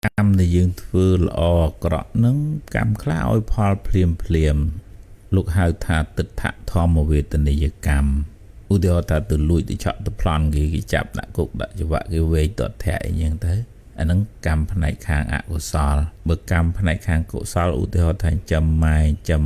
កម្មដែលយើងធ្វើល្អអាក្រក់ហ្នឹងកម្មខ្លះឲ្យផលភ្លាមលោកហៅថាទិដ្ឋធម្មវេទនីយកម្មឧទាហរណ៍ថាទៅលួចទៅឆក់ទៅប្លន់គេចាប់ដាក់គុកដាក់ច្បាក់គេវេទតធាក់អីចឹងទៅអាហ្នឹងកម្មផ្នែកខាងអកុសលបើកម្មផ្នែកខាងកុសលឧទាហរណ៍ថាចាំម៉ែចាំ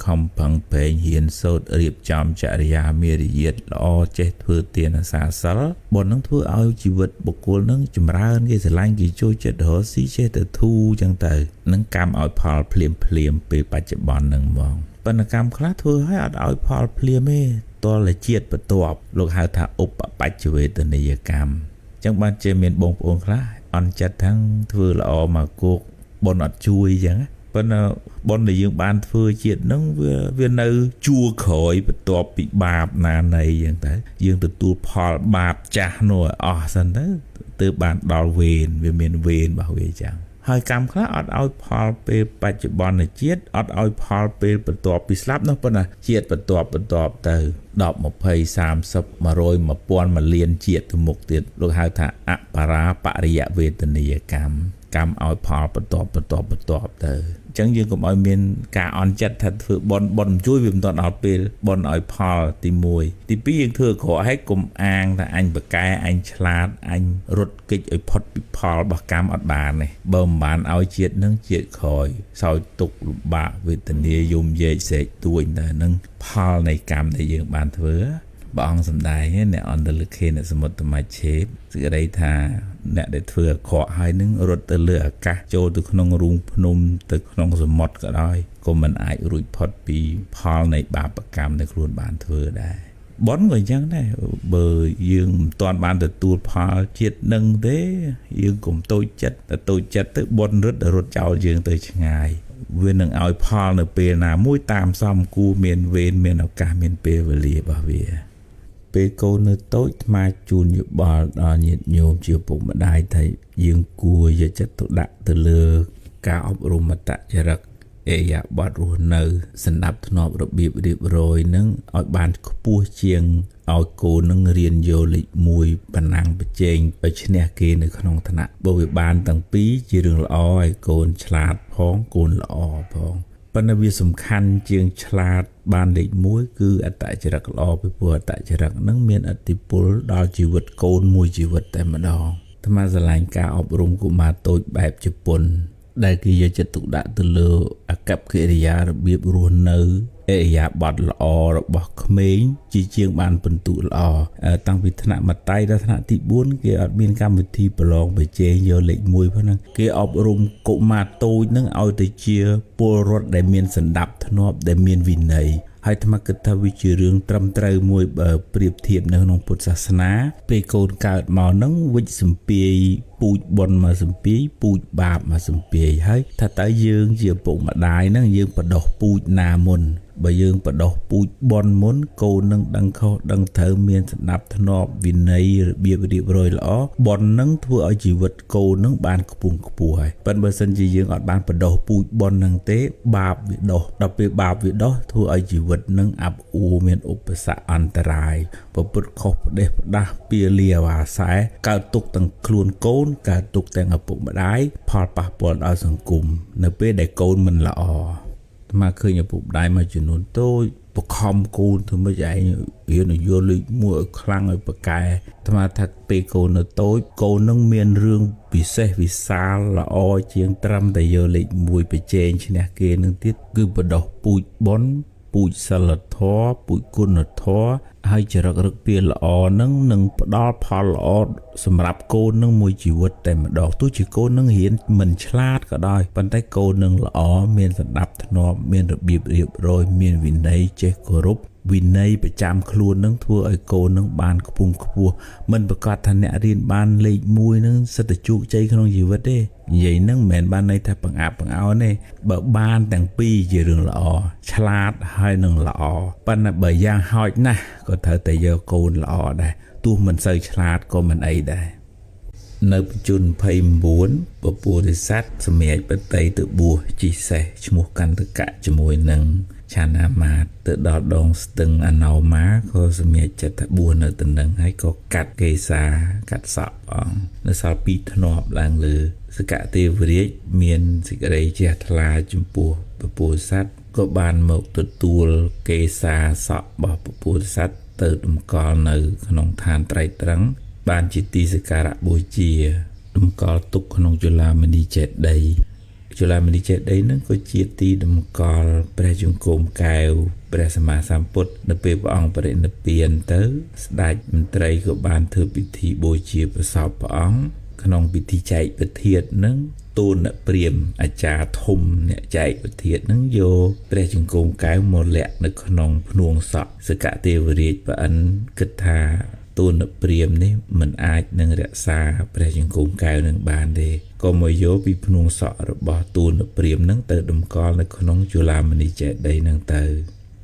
ខំប្រឹងប្រែងហ៊ានសូត្ររៀបចំចរិយាមារយាទល្អចេះធ្វើទានសាសិលបុណ្យហ្នឹងធ្វើឲ្យជីវិតបុគ្គលហ្នឹងចម្រើនគេស្រឡាញ់គេចូលចិត្តរស់ស៊ីចេះទៅធូរចឹងទៅនឹងកម្មឲ្យផលភ្លាមពេលបច្ចុប្បន្នហ្នឹងហ្មងបណ្ណកម្មខ្លះធ្វើឲ្យអត់ឲ្យផលភ្លាមទេតលជាតិបន្ទាប់លោកហៅថាឧបបច្ចវេទនីយកម្មចឹងបានជាមានបងប្អូនខ្លះអន់ចិត្តទាំងធ្វើល្អមកគោកបុណ្យអត់ជួយចឹងប៉ុន្តែបុណ្យដែលយើងបានធ្វើជាតិហ្នឹងវានៅជួក្រោយបន្ទាប់ពីបាបណានៃចឹងទៅយើងទទួលផលបាបចាស់នោះអស់សិនទៅទើបបានដល់វេនវាមានវេនរបស់វាចឹងហើយកម្មខ្លះអត់ឲ្យផលពេលបច្ចុប្បន្នជាតិអត់ឲ្យផលពេលបន្ទាប់ពីស្លាប់នោះប៉ុន្តែជាតិបន្ទាប់ទៅ10 20 30 100 1000 1លានជាតិទៅមុខទៀតលោកហៅថាអបរាបរិយវេទនីយកម្មកម្មឲ្យផលបន្ទាប់ទៅអញ្ចឹងយើងកុំឲ្យមានការអន់ចិត្តថាធ្វើបុណ្យមិនជួយវាមិនទាន់ដល់ពេលបុណ្យឲ្យផលទី1ទី2យើងធ្វើក្រក់ឲ្យកុំអាងថាអញបកែអញឆ្លាតអញរត់គេចឲ្យផុតពីផលរបស់កម្មអត់បានទេបើមិនបានឲ្យជាតិនឹងជាតិក្រោយសោយទុកលំបាកវេទនាយំយែកស្រែកទួញតែនឹងផលនៃកម្មដែលយើងបានធ្វើព្រះអង្គសម្ដែងអ្នកអន្តរលិខិអ្នកសមុទ្រមច្ឆេបសេចក្តីថាអ្នកដែលធ្វើអាក្រក់ហើយនឹងរត់ទៅលើអាកាសចូលទៅក្នុងរូងភ្នំទៅក្នុងសមុទ្រក៏ដោយក៏មិនអាចរួចផុតពីផលនៃបាបកម្មដែលខ្លួនបានធ្វើដែរបុណ្យក៏អញ្ចឹងដែរបើយើងមិនទាន់បានទទួលផលជាតិនឹងទេយើងកុំតូចចិត្តទៅបុណ្យរត់ចោលយើងទៅឆ្ងាយវានឹងឲ្យផលនៅពេលណាមួយតាមសមគួរមានវេនមានឱកាសមានពេលវេលារបស់វាពេលកូននៅតូចអាត្មាជូនយោបល់ដល់ញាតិញោមជាពុកម្ដាយថាយើងគួរយកចិត្តទុកដាក់ទៅលើការអប់រំអត្តចរិតអេយ៉ាបទរស់នៅសណ្ដាប់ធ្នាប់របៀបរៀបរយនឹងឲ្យបានខ្ពស់ជាងឲ្យកូននឹងរៀនយកលេខ1បណ្ណាំងប្រជែងឲ្យឈ្នះគេនៅក្នុងឋានៈបើវាបានទាំងពីរជារឿងល្អឲ្យកូនឆ្លាតផងកូនល្អផងប៉ុន្តែវាសំខាន់ជាងឆ្លាតបានលេខ1គឺអត្តចរិតល្អពីព្រោះអត្តចរិតនឹងមានឥទ្ធិពលដល់ជីវិតកូនមួយជីវិតតែម្ដងអាត្មាស្រឡាញ់ការអប់រំកុមារតូចបែបជប៉ុនដែលគេយកចិត្តទុកដាក់ទៅលើអាកប្បកិរិយារបៀបរស់នៅអេយ៉ាបទល្អរបស់ក្មេងជាងបានពិន្ទុល្អតាំងពីថ្នាក់មាត្រដល់ថ្នាក់ទី4គេអត់មានកម្មវិធីប្រឡងប្រជែងយកលេខ1ផងហ្នឹងគេអប់រំកុមារតូចហ្នឹងឲ្យទៅជាពលរដ្ឋដែលមានសណ្ដាប់ធ្នាប់ដែលមានវិន័យហើយអាត្មាគិតថាវាជារឿងត្រឹមត្រូវមួយបើប្រៀបធៀបនៅក្នុងពុទ្ធសាសនាពេលកូនកើតមកហ្នឹងវិច្ចសម្ពាយពូជបុណ្យមកសម្ពាយពូជបាបមកសម្ពាយហើយថាតើយើងជាពុកម្ដាយហ្នឹងយើងបដោះពូជណាមុនបើយើងបដោះពូជបុណ្យមុនកូននឹងដឹងខុសដឹងត្រូវមានសណ្ដាប់ធ្នាប់វិន័យរបៀបរៀបរយល្អបុណ្យនឹងធ្វើឲ្យជីវិតកូននឹងបានខ្ពង់ខ្ពស់ហើយប៉ុន្តែបើសិនជាយើងអត់បានបដោះពូជបុណ្យនឹងទេបាបវាដោះដល់ពេលបាបវាដោះធ្វើឲ្យជីវិតនឹងអាប់អួរមានឧបសគ្គអន្តរាយប្រព្រឹត្តខុសផ្ដេសផ្ដាស់ពាលាអាសែកើតទុកទាំងខ្លួនកូនកើតទុកទាំងឪពុកម្ដាយផលប៉ះពាល់ដល់សង្គមនៅពេលដែលកូនមិនល្អមកឃើញឪពុកម្ដាយមួយចំនួនតូចបខំកូនធ្វើម៉េចឯងរៀនយកលេខ1ឲ្យខ្លាំងឲ្យប្រកែអាត្មាថាពេលកូននៅតូចកូននឹងមានរឿងពិសេសវិសាលល្អជាងត្រឹមតែយកលេខ1ប្រជែងឈ្នះគេនឹងទៀតគឺបដោះពូជបុណ្យពូជសិលធម៌ពូជគុណធម៌ហើយចរិតរឹកពីល្អនឹងផ្ដល់ផលល្អសម្រាប់កូននឹងមួយជីវិតតែម្ដងទោះជាកូននឹងរៀនមិនឆ្លាតក៏ដោយប៉ុន្តែកូននឹងល្អមានសណ្ដាប់ធ្នាប់មានរបៀបរៀបរយមានវិន័យចេះគោរពវិន័យប្រចាំខ្លួននឹងធ្វើឲ្យកូននឹងបានខ្ពង់ខ្ពស់មិនប្រកាសថាអ្នករៀនបានលេខ1នឹងសិតតែជោគជ័យក្នុងជីវិតទេនិយាយនឹងមិនមែនបានន័យថាបង្អាប់បង្អោនទេបើបានទាំងពីរជារឿងល្អឆ្លាតហើយនឹងល្អប៉ុន្តែបើយ៉ាងហោចណាស់ក៏ត្រូវតែយកកូនល្អដែរទោះមិនសូវឆ្លាតក៏មិនអីដែរ នៅបច្ចុប្បន្ន29ពពោធិសត្វសម្រាប់បតីទៅបួសជីសេះឈ្មោះកន្តកៈជាមួយនឹងឆាណាមាតទៅដល់ដងស្ទឹងអណោមាក៏សម្រាប់ចិត្តថាបួសនៅទៅនឹងហើយក៏កាត់កេសាកាត់សក់អង្គនៅសល់2ធ្នាប់ឡើងលើសកទេវរាជមានសេចក្តីជ្រះថ្លាចំពោះពពោធិសត្វក៏បានមកទទួលកេសាសក់របស់ពពោធិសត្វទៅតម្កល់នៅក្នុងឋានត្រៃត្រឹងបានជាទីសក្ការៈបូជាតម្កល់ទុកក្នុងជឡាមនីចេតិយជឡាមនីចេតិយហ្នឹងក៏ជាទីតម្កល់ព្រះជង្គង់កែវព្រះសម្មាសម្ពុទ្ធនៅពេលព្រះអង្គបរិនិព្វានទៅស្ដេចមន្ត្រីក៏បានធ្វើពិធីបូជាប្រសពព្រះអង្គក្នុងពិធីចែកប្រធាតុហ្នឹងទូលអ្នកព្រាហ្មណ៍អាចារ្យធំអ្នកចែកប្រធាតុហ្នឹងយកព្រះជង្គង់កែវមកលាក់នៅក្នុងភ្នួងសក់សកទេវរាជប្រអិនគិតថាទូលអ្នកព្រាហ្មណ៍នេះមិនអាចនឹងរក្សាព្រះជង្គង់កែវនឹងបានទេក៏មកយកពីភ្នួងសក់របស់ទូលអ្នកព្រាហ្មណ៍ហ្នឹងទៅតម្កល់នៅក្នុងជឡាមនីចេតិយហ្នឹងទៅ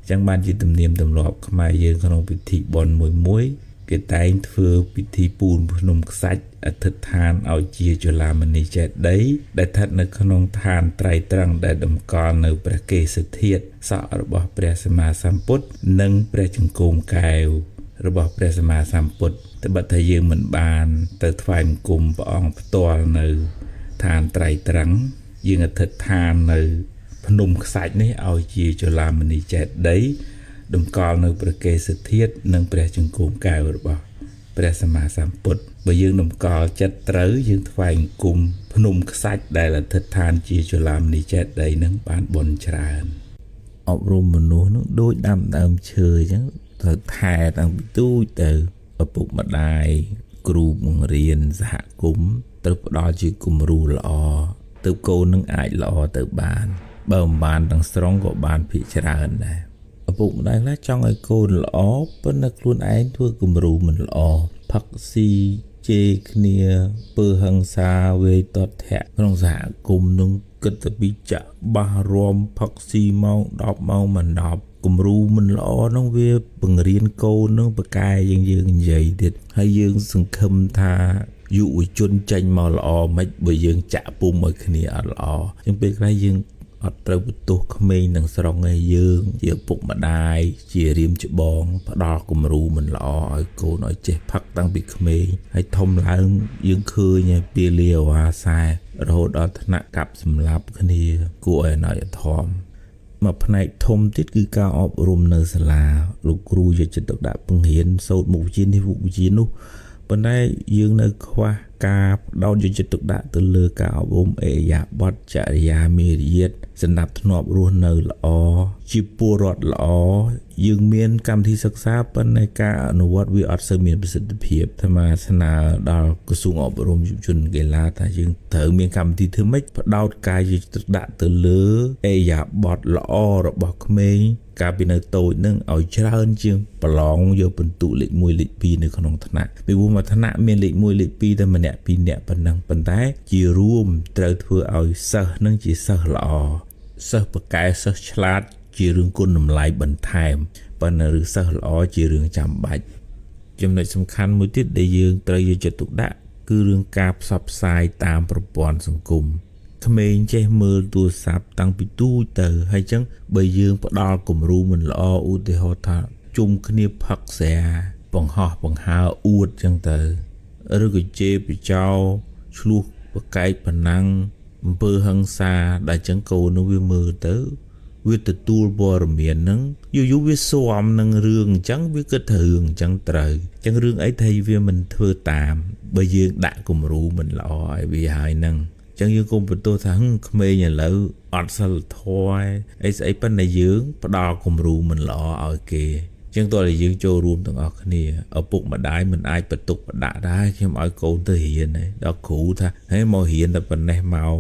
ចឹងបានជាទំនៀមទម្លាប់ខ្មែរយើងក្នុងពិធីបុណ្យមួយគេតែងធ្វើពិធីពូនភ្នំខ្សាច់អធិដ្ឋានឲ្យជាជឡាមនីចេតិយដែលស្ថិតនៅក្នុងឋានត្រៃត្រឹងដែលតម្កល់នៅព្រះកេសធាតុសក់របស់ព្រះសម្មាសម្ពុទ្ធនិងព្រះជង្គង់កែវរបស់ព្រះសម្មាសម្ពុទ្ធតែបើថាយើងមិនបានទៅថ្វាយបង្គំព្រះអង្គផ្ទាល់នៅឋានត្រៃត្រឹងយើងអធិដ្ឋាននៅភ្នំខ្សាច់នេះឲ្យជាជឡាមនីចេតិយតម្កល់នៅព្រះកេសធាតុនិងព្រះជង្គង់កែវរបស់ព្រះសម្មាសម្ពុទ្ធបើយើងតម្កល់ចិត្តត្រូវយើងថ្វាយបង្គំភ្នំខ្សាច់ដែលអធិដ្ឋានជាជឡាមនីចេតិយនឹងបានបុណ្យច្រើនអប់រំមនុស្សនឹងដូចដាំដើមឈើអញ្ចឹងត្រូវថែតាំងពីទូចទៅឪពុកម្ដាយគ្រូបង្រៀនសហគមន៍ត្រូវផ្ដល់ជាគំរូល្អទៅកូននឹងអាចល្អទៅបានបើមិនបានទាំងស្រុងក៏បានភាគច្រើនដែរឪពុកម្ដាយខ្លះចង់ឲ្យកូនល្អប៉ុន្តែខ្លួនឯងធ្វើគំរូមិនល្អផឹកស៊ីជេរគ្នាពើហិង្សាវេទតៈក្នុងសហគមន៍នឹងគិតទៅពីចាក់បាសរំផឹកស៊ីម៉ោង10ម៉ោងមិន10គំរូមិនល្អនោះវាបង្រៀនកូននឹងបកែយើងនិយាយទៀតហើយយើងសង្ឃឹមថាយុវជនចេញមកល្អមិនបើយើងចាក់ពុំឲ្យគ្នាអត់ល្អចឹងពេលខ្លះយើងអត់ត្រូវបន្ទោសក្មេងទាំងស្រុងឯងយើងជាពុកម្ដាយជារៀមច្បងផ្ដល់គំរូមិនល្អឲ្យកូនឲ្យចេះផឹកតាំងពីក្មេងហើយធំឡើងយើងឃើញហើយពាលាវ៉ាសែរហូតដល់ថ្នាក់កាប់សម្លាប់គ្នាគួរឲ្យអណយធម៌មួយផ្នែកធំទៀតគឺការអប់រំនៅសាលាលោកគ្រូយកចិត្តទុកដាក់បង្រៀនសូត្រមុខវិជ្ជានេះមុខវិជ្ជានោះប៉ុន្តែយើងនៅខ្វះការផ្ដោតយកចិត្តទុកដាក់ទៅលើការអប់រំអេយ៉ាបទចរិយាមារយាទសណ្ដាប់ធ្នាប់រស់នៅល្អជាពលរដ្ឋល្អយើងមានកម្មវិធីសិក្សាប៉ុន្តែការអនុវត្តវាអត់សូវមានប្រសិទ្ធភាពតែមកស្នើដល់ក្រសួងអប់រំយុវជនកីឡាថាយើងត្រូវមានកម្មវិធីធ្វើម៉េចផ្ដោតការយកចិត្តទុកដាក់ទៅលើអេយ៉ាបទល្អរបស់ក្មេងកាលពីនៅតូចនឹងឲ្យច្រើនជាងប្រឡងយកពិន្ទុលេខ1លេខ2នៅក្នុងថ្នាក់ពីព្រោះមួយថ្នាក់មានលេខ1លេខ2តែម្នាក់2នាក់ប៉ុណ្ណឹងប៉ុន្តែជារួមត្រូវធ្វើឲ្យសិស្សនឹងជាសិស្សល្អសិស្សប្រកែសិស្សឆ្លាតជារឿងគុណតម្លៃបន្ថែមប៉ុន្តែឬសិស្សល្អជារឿងចាំបាច់ចំណុចសំខាន់មួយទៀតដែលយើងត្រូវយកចិត្តទុកដាក់គឺរឿងការផ្សព្វផ្សាយតាមប្រព័ន្ធសង្គមក្មេងចេះមើលទូរស័ព្ទតាំងពីទូចទៅហើយចឹងបើយើងផ្ដល់គំរូមិនល្អឧទាហរណ៍ថាជុំគ្នាផឹកស្រាបង្ហោះបង្ហើអួតចឹងទៅឬក៏ជេរបចោឆ្លោះប្រកែកប៉ុណ្ណឹងអំពើហិង្សាដែលចឹងកូននោះវាមើលទៅវាទទួលព័ត៌មានហ្នឹងយូរវាស៊ាំនឹងរឿងអញ្ចឹងវាគិតថារឿងអញ្ចឹងត្រូវអញ្ចឹងរឿងអីថាវាមិនធ្វើតាមបើយើងដាក់គំរូមិនល្អឲ្យវាហើយហ្នឹងចឹងយើងកុំបន្ទោសថាក្មេងឥឡូវអត់សិលធម៌អីស្អីប៉ុន្តែយើងផ្ដល់គំរូមិនល្អឲ្យគេចឹងតើយើងចូលរួមទាំងអស់គ្នាឪពុកម្ដាយមិនអាចបន្ទុកបដាក់ដែរខ្ញុំឲ្យកូនទៅរៀនហើយដល់គ្រូថាហេមករៀនតែប៉ុណ្ណេះម៉ោង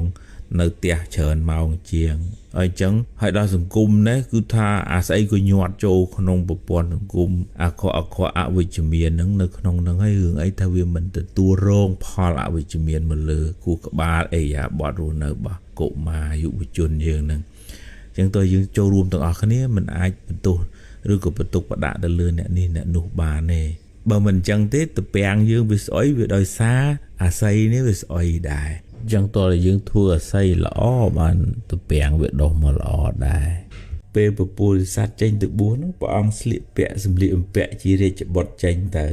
នៅផ្ទះច្រើនម៉ោងជាងហើយអញ្ចឹងហើយដល់សង្គមនេះគឺថាអាស្អីក៏ញាត់ចូលក្នុងប្រព័ន្ធសង្គមអវិជ្ជមានហ្នឹងនៅក្នុងហ្នឹងហើយរឿងអីថាវាមិនទទួលរងផលអវិជ្ជមានមកលើគូក្បាលអេយ៉ាបតរស់នៅរបស់កុមារយុវជនយើងហ្នឹងអញ្ចឹងតើយើងចូលរួមទាំងអស់គ្នាមិនអាចបន្ទោសឬក៏បន្ទុកបដាក់ទៅលើអ្នកនេះអ្នកនោះបានទេ បើមិនចឹងទេតពាំងយើងវាស្អុយវាដោយសារអាស័យនេះវាស្អុយដែរចឹងតើយើងធ្វើអាស័យល្អបានតពាំងវាដុះមកល្អដែរពេលពពុទ្ធសាសចេញទៅបួសនោះព្រះអង្គស្លៀកពាក់សម្លៀកបំពាក់ជារាជបុត្រចេញទៅ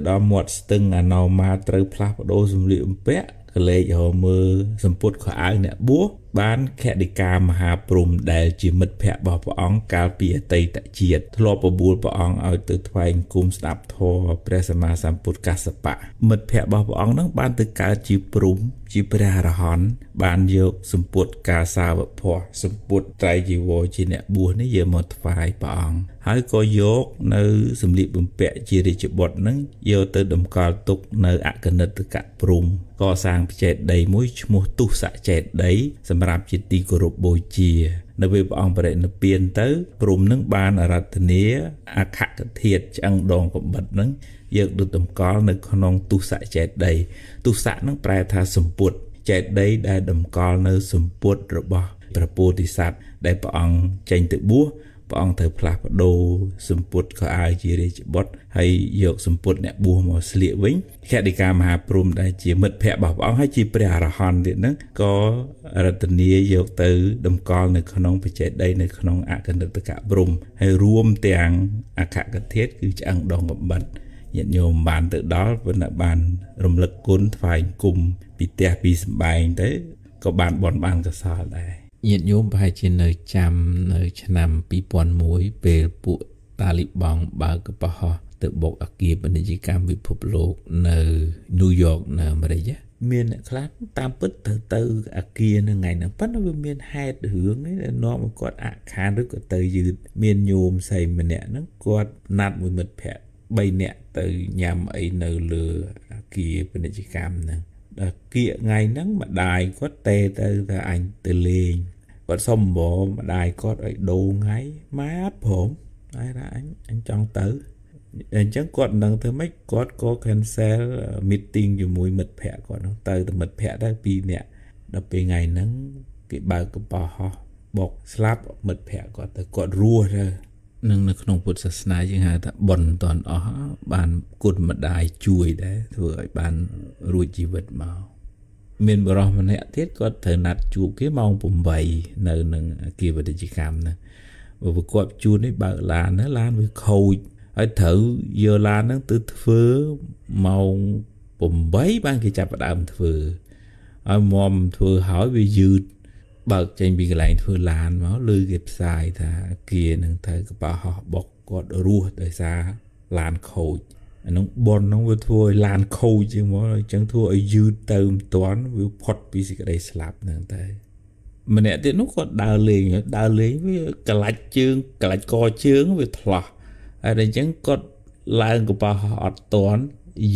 ដល់មាត់ស្ទឹងអាណោម៉ាត្រូវផ្លាស់ប្ដូរសម្លៀកបំពាក់កលេចរមើសម្ពុតខោអាវអ្នកបួសបានខតិកាមហាព្រំដែលជាមិត្តភក្តិរបស់ព្រះអង្គកាលពីអតីតជាតិធ្លាប់បបួលព្រះអង្គឲ្យទៅថ្វាយគុំស្ដាប់ធម៌ព្រះសម្មាសម្ពុទ្ធកស្សបៈមិត្តភក្តិរបស់ព្រះអង្គនឹងបានទៅកើតជាព្រំជាព្រះអរហន្តបានយកសម្ពុតកាសាវភ័ព្វសម្ពុតត្រៃជីវរជាអ្នកបួសនេះយកមកថ្វាយព្រះអង្គហើយក៏យកនៅសម្លៀកបំពាក់ជារាជបុត្រនឹងយកទៅតម្កល់ទុកនៅអគនិតកព្រំកសាងចេតិយមួយឈ្មោះទុសចេតិយសម្រាប់ជាទីគោរពបូជានៅពេលព្រះអង្គបរិនិព្វានទៅព្រំនឹងបានអារាធនាអខកធាតុឆ្អឹងដងកំបិតនឹងយកទៅតម្កល់នៅក្នុងទុសចេតិយទុសនឹងប្រែថាសម្ពុតចេតិយដែលតម្កល់នៅសម្ពុតរបស់ព្រះពោធិសត្វដែលព្រះអង្គចេញទៅបួសព្រះអង្គត្រូវផ្លាស់ប្ដូរសម្ពុតខោអាវជារាជបុត្រហើយយកសម្ពុតអ្នកបួសមកស្លៀកវិញខតិកាមហាព្រំដែលជាមិត្តភក្តិរបស់ព្រះអង្គហើយជាព្រះអរហន្តទៀតហ្នឹងក៏រតនាយកទៅតម្កល់នៅក្នុងបច្ចេតិយនៅក្នុងអគនិតកព្រំហើយរួមទាំងអខកធាតុគឺឆ្អឹងដងកំបិតញាតិញោមបានទៅដល់ប៉ុន្តែបានរំលឹកគុណថ្វាយគុំពីផ្ទះពីសម្បែងទៅក៏បានបន់បានកសលដែរញាតិញោមប្រហែលជានៅចាំនៅឆ្នាំ2001ពេលពួកតាលីបង់បើកកំហុសទៅបុកអគារពាណិជ្ជកម្មពិភពលោកនៅញូវយ៉កនៅអាមេរិកមានអ្នកខ្លះតាមពិតទៅអគារនៅថ្ងៃហ្នឹងប៉ុន្តែវាមានហេតុរឿងនេះដែលនាំឲ្យគាត់អាក់ខានឬក៏ទៅយឺតមានញោមស្រីម្នាក់ហ្នឹងគាត់ណាត់មួយមិត្តភក្តិ3នាក់ទៅញ៉ាំអីនៅលើអគារពាណិជ្ជកម្មហ្នឹងដល់គៀកថ្ងៃហ្នឹងម្ដាយគាត់ទៅថាអញទៅលេងគាត់សុំម្ដាយគាត់ឲ្យដូរថ្ងៃម៉ែអត់ព្រមតែថាអញចង់ទៅអញ្ចឹងគាត់មិនដឹងធ្វើម៉េចគាត់ក៏ cancel meeting ជាមួយមិត្តភ័ក្តិគាត់នោះទៅមិត្តភ័ក្តិដែរ2នាក់ដល់ពេលថ្ងៃហ្នឹងគេបើកកំបោះហោះបុកស្លាប់មិត្តភ័ក្តិគាត់ទៅគាត់រស់ទៅនឹងនៅក្នុងពុទ្ធសាសនាយើងហៅថាបុណ្យតនអស់បានគុណម្ដាយជួយដែរធ្វើឲ្យបានរួចជីវិតមកមានបរិសម្នាក់ទៀតគាត់ត្រូវណាត់ជួបគេម៉ោង8នៅនឹងអគារពាណិជ្ជកម្មហ្នឹងបើគាត់ជួបនេះបើកឡានណាឡានវាខូចហើយត្រូវយកឡានហ្នឹងទៅធ្វើម៉ោង8បានគេចាប់ផ្ដើមធ្វើហើយមុំធ្វើហើយវាយឺតបើកចេញពីកន្លែងធ្វើឡានមកលើគេផ្សាយថាអគារហ្នឹងត្រូវកប៉ាល់ហោះបុកគាត់រស់ដោយសារឡានខូចអានោះប៉ុនហ្នឹងវាធ្វើឲ្យឡានខូចជាងមកអញ្ចឹងធ្វើឲ្យយឺតទៅមិនទាន់វាផុតពីសេចក្តីស្លាប់ហ្នឹងតែម្នាក់ទៀតនោះគាត់ដើរលេងវាកលាច់ជើងកលាច់កជើងវាថ្លោះហើយអញ្ចឹងគាត់ឡើងកប៉ាល់ហោះអត់ទាន់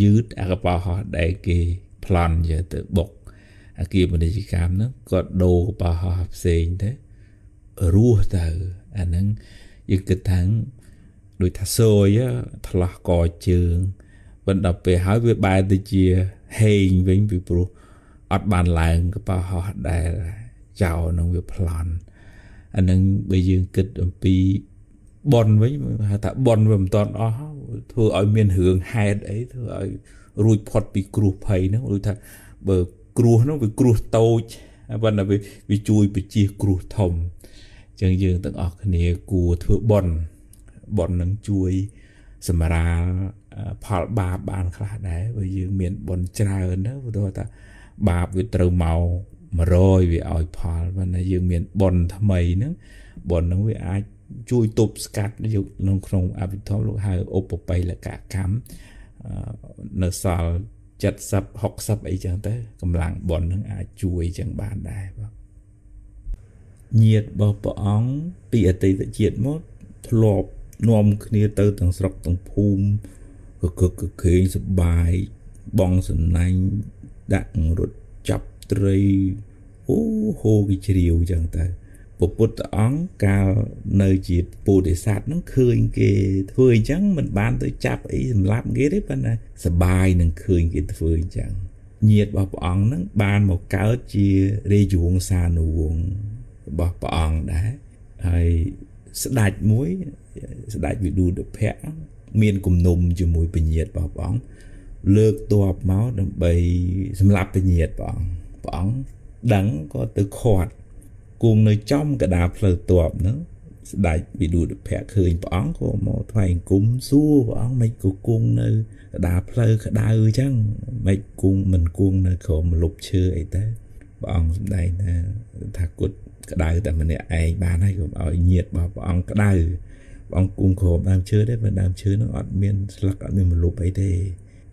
យឺតអាកប៉ាល់ហោះដែលគេប្លន់យកទៅបុកអគារពាណិជ្ជកម្មហ្នឹងគាត់ដូរកប៉ាល់ហោះផ្សេងទៅរស់ទៅអាហ្នឹងយើងគិតថាដូចថាសយថ្លោះកជើងប៉ុន្តែពេលហើយវាបែរទៅជាហេងវិញពីព្រោះអត់បានឡើងកប៉ាល់ហោះដែលចោលនឹងវាប្លន់អាហ្នឹងបើយើងគិតអំពីប៉ុនវិញហៅថាប៉ុនវាមិនតាន់អស់ធ្វើឲ្យមានរឿងហេតុអីធ្វើឲ្យរួចផុតពីគ្រោះភ័យហ្នឹងដូចថាបើគ្រោះហ្នឹងវាគ្រោះតូចប៉ុន្តែវាជួយបញ្ជៀសគ្រោះធំអញ្ចឹងយើងទាំងអស់គ្នាគួរធ្វើប៉ុននឹងជួយសម្រាលផលបាបបានខ្លះដែរបើយើងមានប៉ុនច្រើនទៅឧទាហរណ៍ថាបាបវាត្រូវមក100វាឲ្យផលប៉ុន្តែយើងមានប៉ុនថ្មីហ្នឹងប៉ុនហ្នឹងវាអាចជួយទប់ស្កាត់យកក្នុងអភិធម្មលោកហៅឧបបិលកកម្មនៅសល់70 60អីចឹងទៅកម្លាំងប៉ុននឹងអាចជួយចឹងបានដែរបាទញាតិរបស់ព្រះអង្គពីអតីតជាតិមកធ្លាប់នាំគ្នាទៅទាំងស្រុកទាំងភូមិកខេងសបាយបងសំណាញ់ដាក់រត់ចាប់ត្រីហូគេជ្រាវចឹងទៅព្រះពុទ្ធអង្គកាលនៅជាពោធិសត្វហ្នឹងឃើញគេធ្វើអញ្ចឹងមិនបានទៅចាប់អីសម្លាប់គេទេប៉ុន្តែសបាយនឹងឃើញគេធ្វើអញ្ចឹងញាតិរបស់ព្រះអង្គហ្នឹងបានមកកើតជារាជវង្សានុវង្សរបស់ព្រះអង្គដែរហើយស្ដេចមួយស្ដេចវិឌូតភៈ មានគំនុំជាមួយពញាតបង លើកតបមកដើម្បីសម្រាប់ពញាតបងដឹងក៏ទៅខាត់គង់នៅចំកដាលផ្លូវតបហ្នឹងស្ដេចវិឌុតភៈឃើញព្រះអង្គក៏មកថ្វាយអង្គមសួរព្រះអង្គមិនក៏គង់នៅកដាលផ្លូវក្តៅអញ្ចឹងមិនគង់មិនគង់នៅក្រោមម្លប់ឈើអីទៅព្រះអង្គសម្ដែងថាគត់ក្តៅតែម្នាក់ឯងបានហើយកុំឲ្យញាតរបស់ព្រះអង្គក្តៅព្រះអង្គគង់ក្រោមដើមឈើទេបើដើមឈើហ្នឹងអត់មានស្លឹកអត់មានម្លប់អីទេ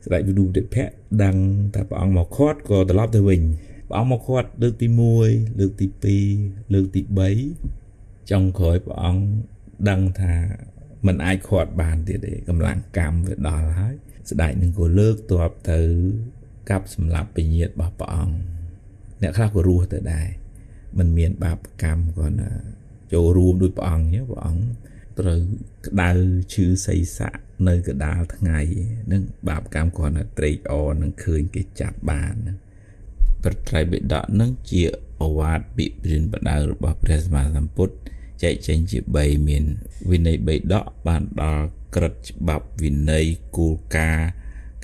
ស្ដេចវិឌុតភៈដឹងថាព្រះអង្គមកខាត់ក៏ត្រឡប់ទៅវិញព្រះអង្គមកខាត់លើកទី1លើកទី2លើកទី3ចុងក្រោយព្រះអង្គដឹងថាมันអាចខាត់បានទៀតទេកម្លាំងកម្មវាដល់ហើយស្ដេចនឹងក៏លើកទ័ពទៅកាប់សម្លាប់ពញាតរបស់ព្រះអង្គអ្នកខ្លះក៏រស់ទៅដែរมันមានបាបកម្មគាត់ណាចូលរួមដោយព្រះអង្គព្រះអង្គត្រូវក្តៅឈឺសីស័កនៅកដាលថ្ងៃនឹងបាបកម្មគាត់ណាត្រេកអរនឹងឃើញគេចាប់បានព្រះត្រៃបិដកនឹងជាអវាទពិព្រានបដៅរបស់ព្រះសម្មាសម្ពុទ្ធចែកចេញជា3មានវិន័យបិដកបានដល់ក្រឹតច្បាប់វិន័យគោលការណ៍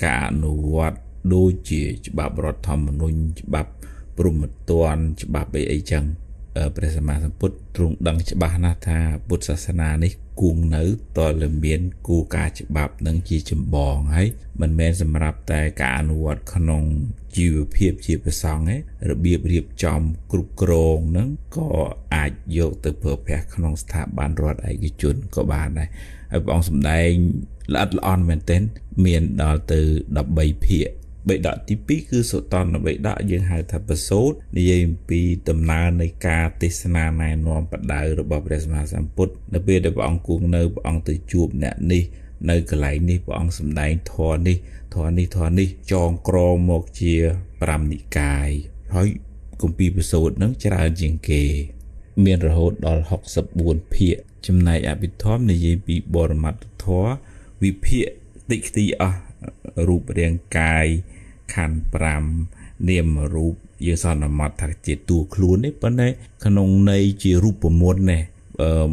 ការអនុវត្តដូចជាច្បាប់រដ្ឋធម្មនុញ្ញច្បាប់ព្រហ្មទណ្ឌច្បាប់អីចឹងព្រះសម្មាសម្ពុទ្ធទ្រង់ដឹងច្បាស់ណាស់ថាពុទ្ធសាសនានេះគង់នៅតលមានគោលការណ៍ច្បាប់នឹងជាចម្បងហើយមិនមែនសម្រាប់តែការអនុវត្តក្នុងជីវភាពជាប្រសង់ទេរបៀបរៀបចំគ្រប់គ្រងហ្នឹងក៏អាចយកទៅប្រើប្រាស់ក្នុងស្ថាប័នរដ្ឋឯកជនក៏បានដែរហើយព្រះអង្គសម្ដែងល្អិតល្អន់មែនទែនមានដល់ទៅ13ភាគបិដកទី2គឺសុតន្តបិដកយើងហៅថាបសូតនិយាយអំពីដំណើរនៃការទេសនាណែនាំបដៅរបស់ព្រះសម្មាសម្ពុទ្ធនៅពេលដែលព្រះអង្គគង់នៅព្រះអង្គទៅជួបអ្នកនេះនៅកន្លែងនេះព្រះអង្គសម្ដែងធម៌នេះចងក្រងមកជា5និកាយហើយគម្ពីរបសូតហ្នឹងច្រើនជាងគេមានរហូតដល់64ភាគចំណែកអភិធម្មនិយាយពីបរមត្ថធម៌វិភាគតិចទីអស់រូបរាងកាយខណ្ឌ5នាមរូបយើងសន្មតថាជាតួខ្លួននេះប៉ុន្តែក្នុងន័យជារូបមន្តនេះ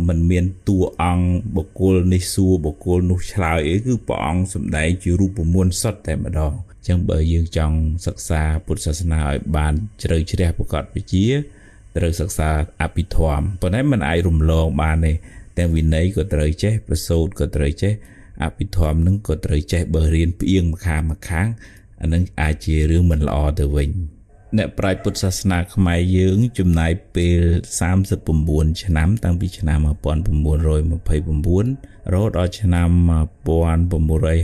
มันមានតួអង្គបុគ្គលនេះសួរបុគ្គលនោះឆ្លើយអីគឺព្រះអង្គសម្ដែងជារូបមន្តសុទ្ធតែម្ដងអញ្ចឹងបើយើងចង់សិក្សាពុទ្ធសាសនាឲ្យបានជ្រៅជ្រះប្រកបវិជ្ជាត្រូវសិក្សាអភិធម្មប៉ុន្តែมันអាចរំលងបានទេទាំងវិន័យក៏ត្រូវចេះប្រសូតក៏ត្រូវចេះអភិធម្មនឹងក៏ត្រូវចេះបើរៀនផ្អៀងម្ខាងអានឹងអាចជារឿងមិនល្អទៅវិញអ្នកប្រាជ្ញពុទ្ធសាសនាខ្មែរយើងចំណាយពេល39ឆ្នាំតាំងពីឆ្នាំ1929រហូតដល់ឆ្នាំ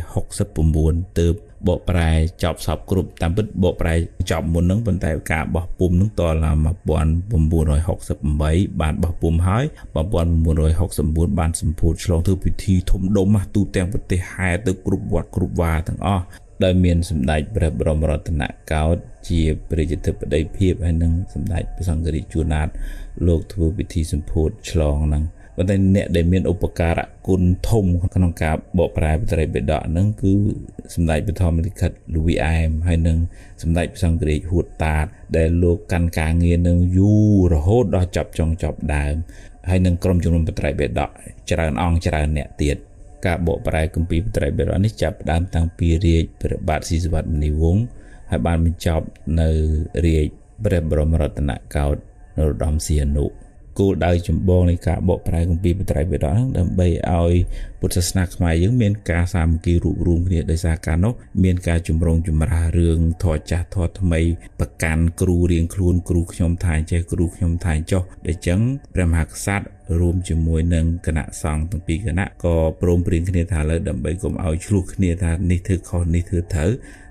1969ទើបបកប្រែចប់សពគ្រប់តាមពិតបកប្រែចប់មុនហ្នឹងប៉ុន្តែការបោះពុម្ពហ្នឹងតដល់1968បានបោះពុម្ពហើយ1969បានសម្ពោធឆ្លងធ្វើពិធីធំដុំទូទាំងប្រទេសហែទៅគ្រប់វត្តគ្រប់វាទាំងអស់ដោយមានសម្ដេចព្រះបរមរតនកោដ្ឋជាព្រះរាជធិបតីភាពហើយនឹងសម្ដេចព្រះសង្ឃរាជជួនណាតលោកធ្វើពិធីសម្ពោធឆ្លងហ្នឹងប៉ុន្តែអ្នកដែលមានឧបការៈគុណធំក្នុងការបកប្រែព្រះត្រៃបិដកហ្នឹងគឺសម្ដេចព្រះធម្មលិខិតលូវីអែមហើយនឹងសម្ដេចព្រះសង្ឃរាជហួតតាតដែលលោកកាន់ការងារនឹងយូររហូតដល់ចប់ចុងចប់ដើមហើយនឹងក្រុមជំនុំព្រះត្រៃបិដកច្រើនអង្គច្រើនអ្នកទៀតការបកប្រែគម្ពីរព្រះត្រៃបិដកនេះចាប់ផ្ដើមតាំងពីរាជព្រះបាទស៊ីសុវត្ថិមុនីវង្សហើយបានបញ្ចប់នៅរាជព្រះបរមរតនកោដ្ឋនរោត្តមសីហនុគោលដៅចម្បងនៃការបកប្រែគម្ពីរព្រះត្រៃបិដកហ្នឹងដើម្បីឲ្យពុទ្ធសាសនាខ្មែរយើងមានការសាមគ្គីរួបរวมគ្នាដោយសារការនោះមានការចម្រុងចម្រាស់រឿងធម៌ចាស់ធម៌ថ្មីប្រកាន់គ្រូរៀងខ្លួនគ្រូខ្ញុំថាចេះគ្រូខ្ញុំថាចុះដូច្នេះព្រះមហាក្សត្ររួមជាមួយនឹងគណៈសង្ឃទាំងពីរគណៈក៏ព្រមព្រៀងគ្នាថាលើដើម្បីកុំឲ្យឆ្លោះគ្នាថានេះធ្វើខុសនេះធ្វើ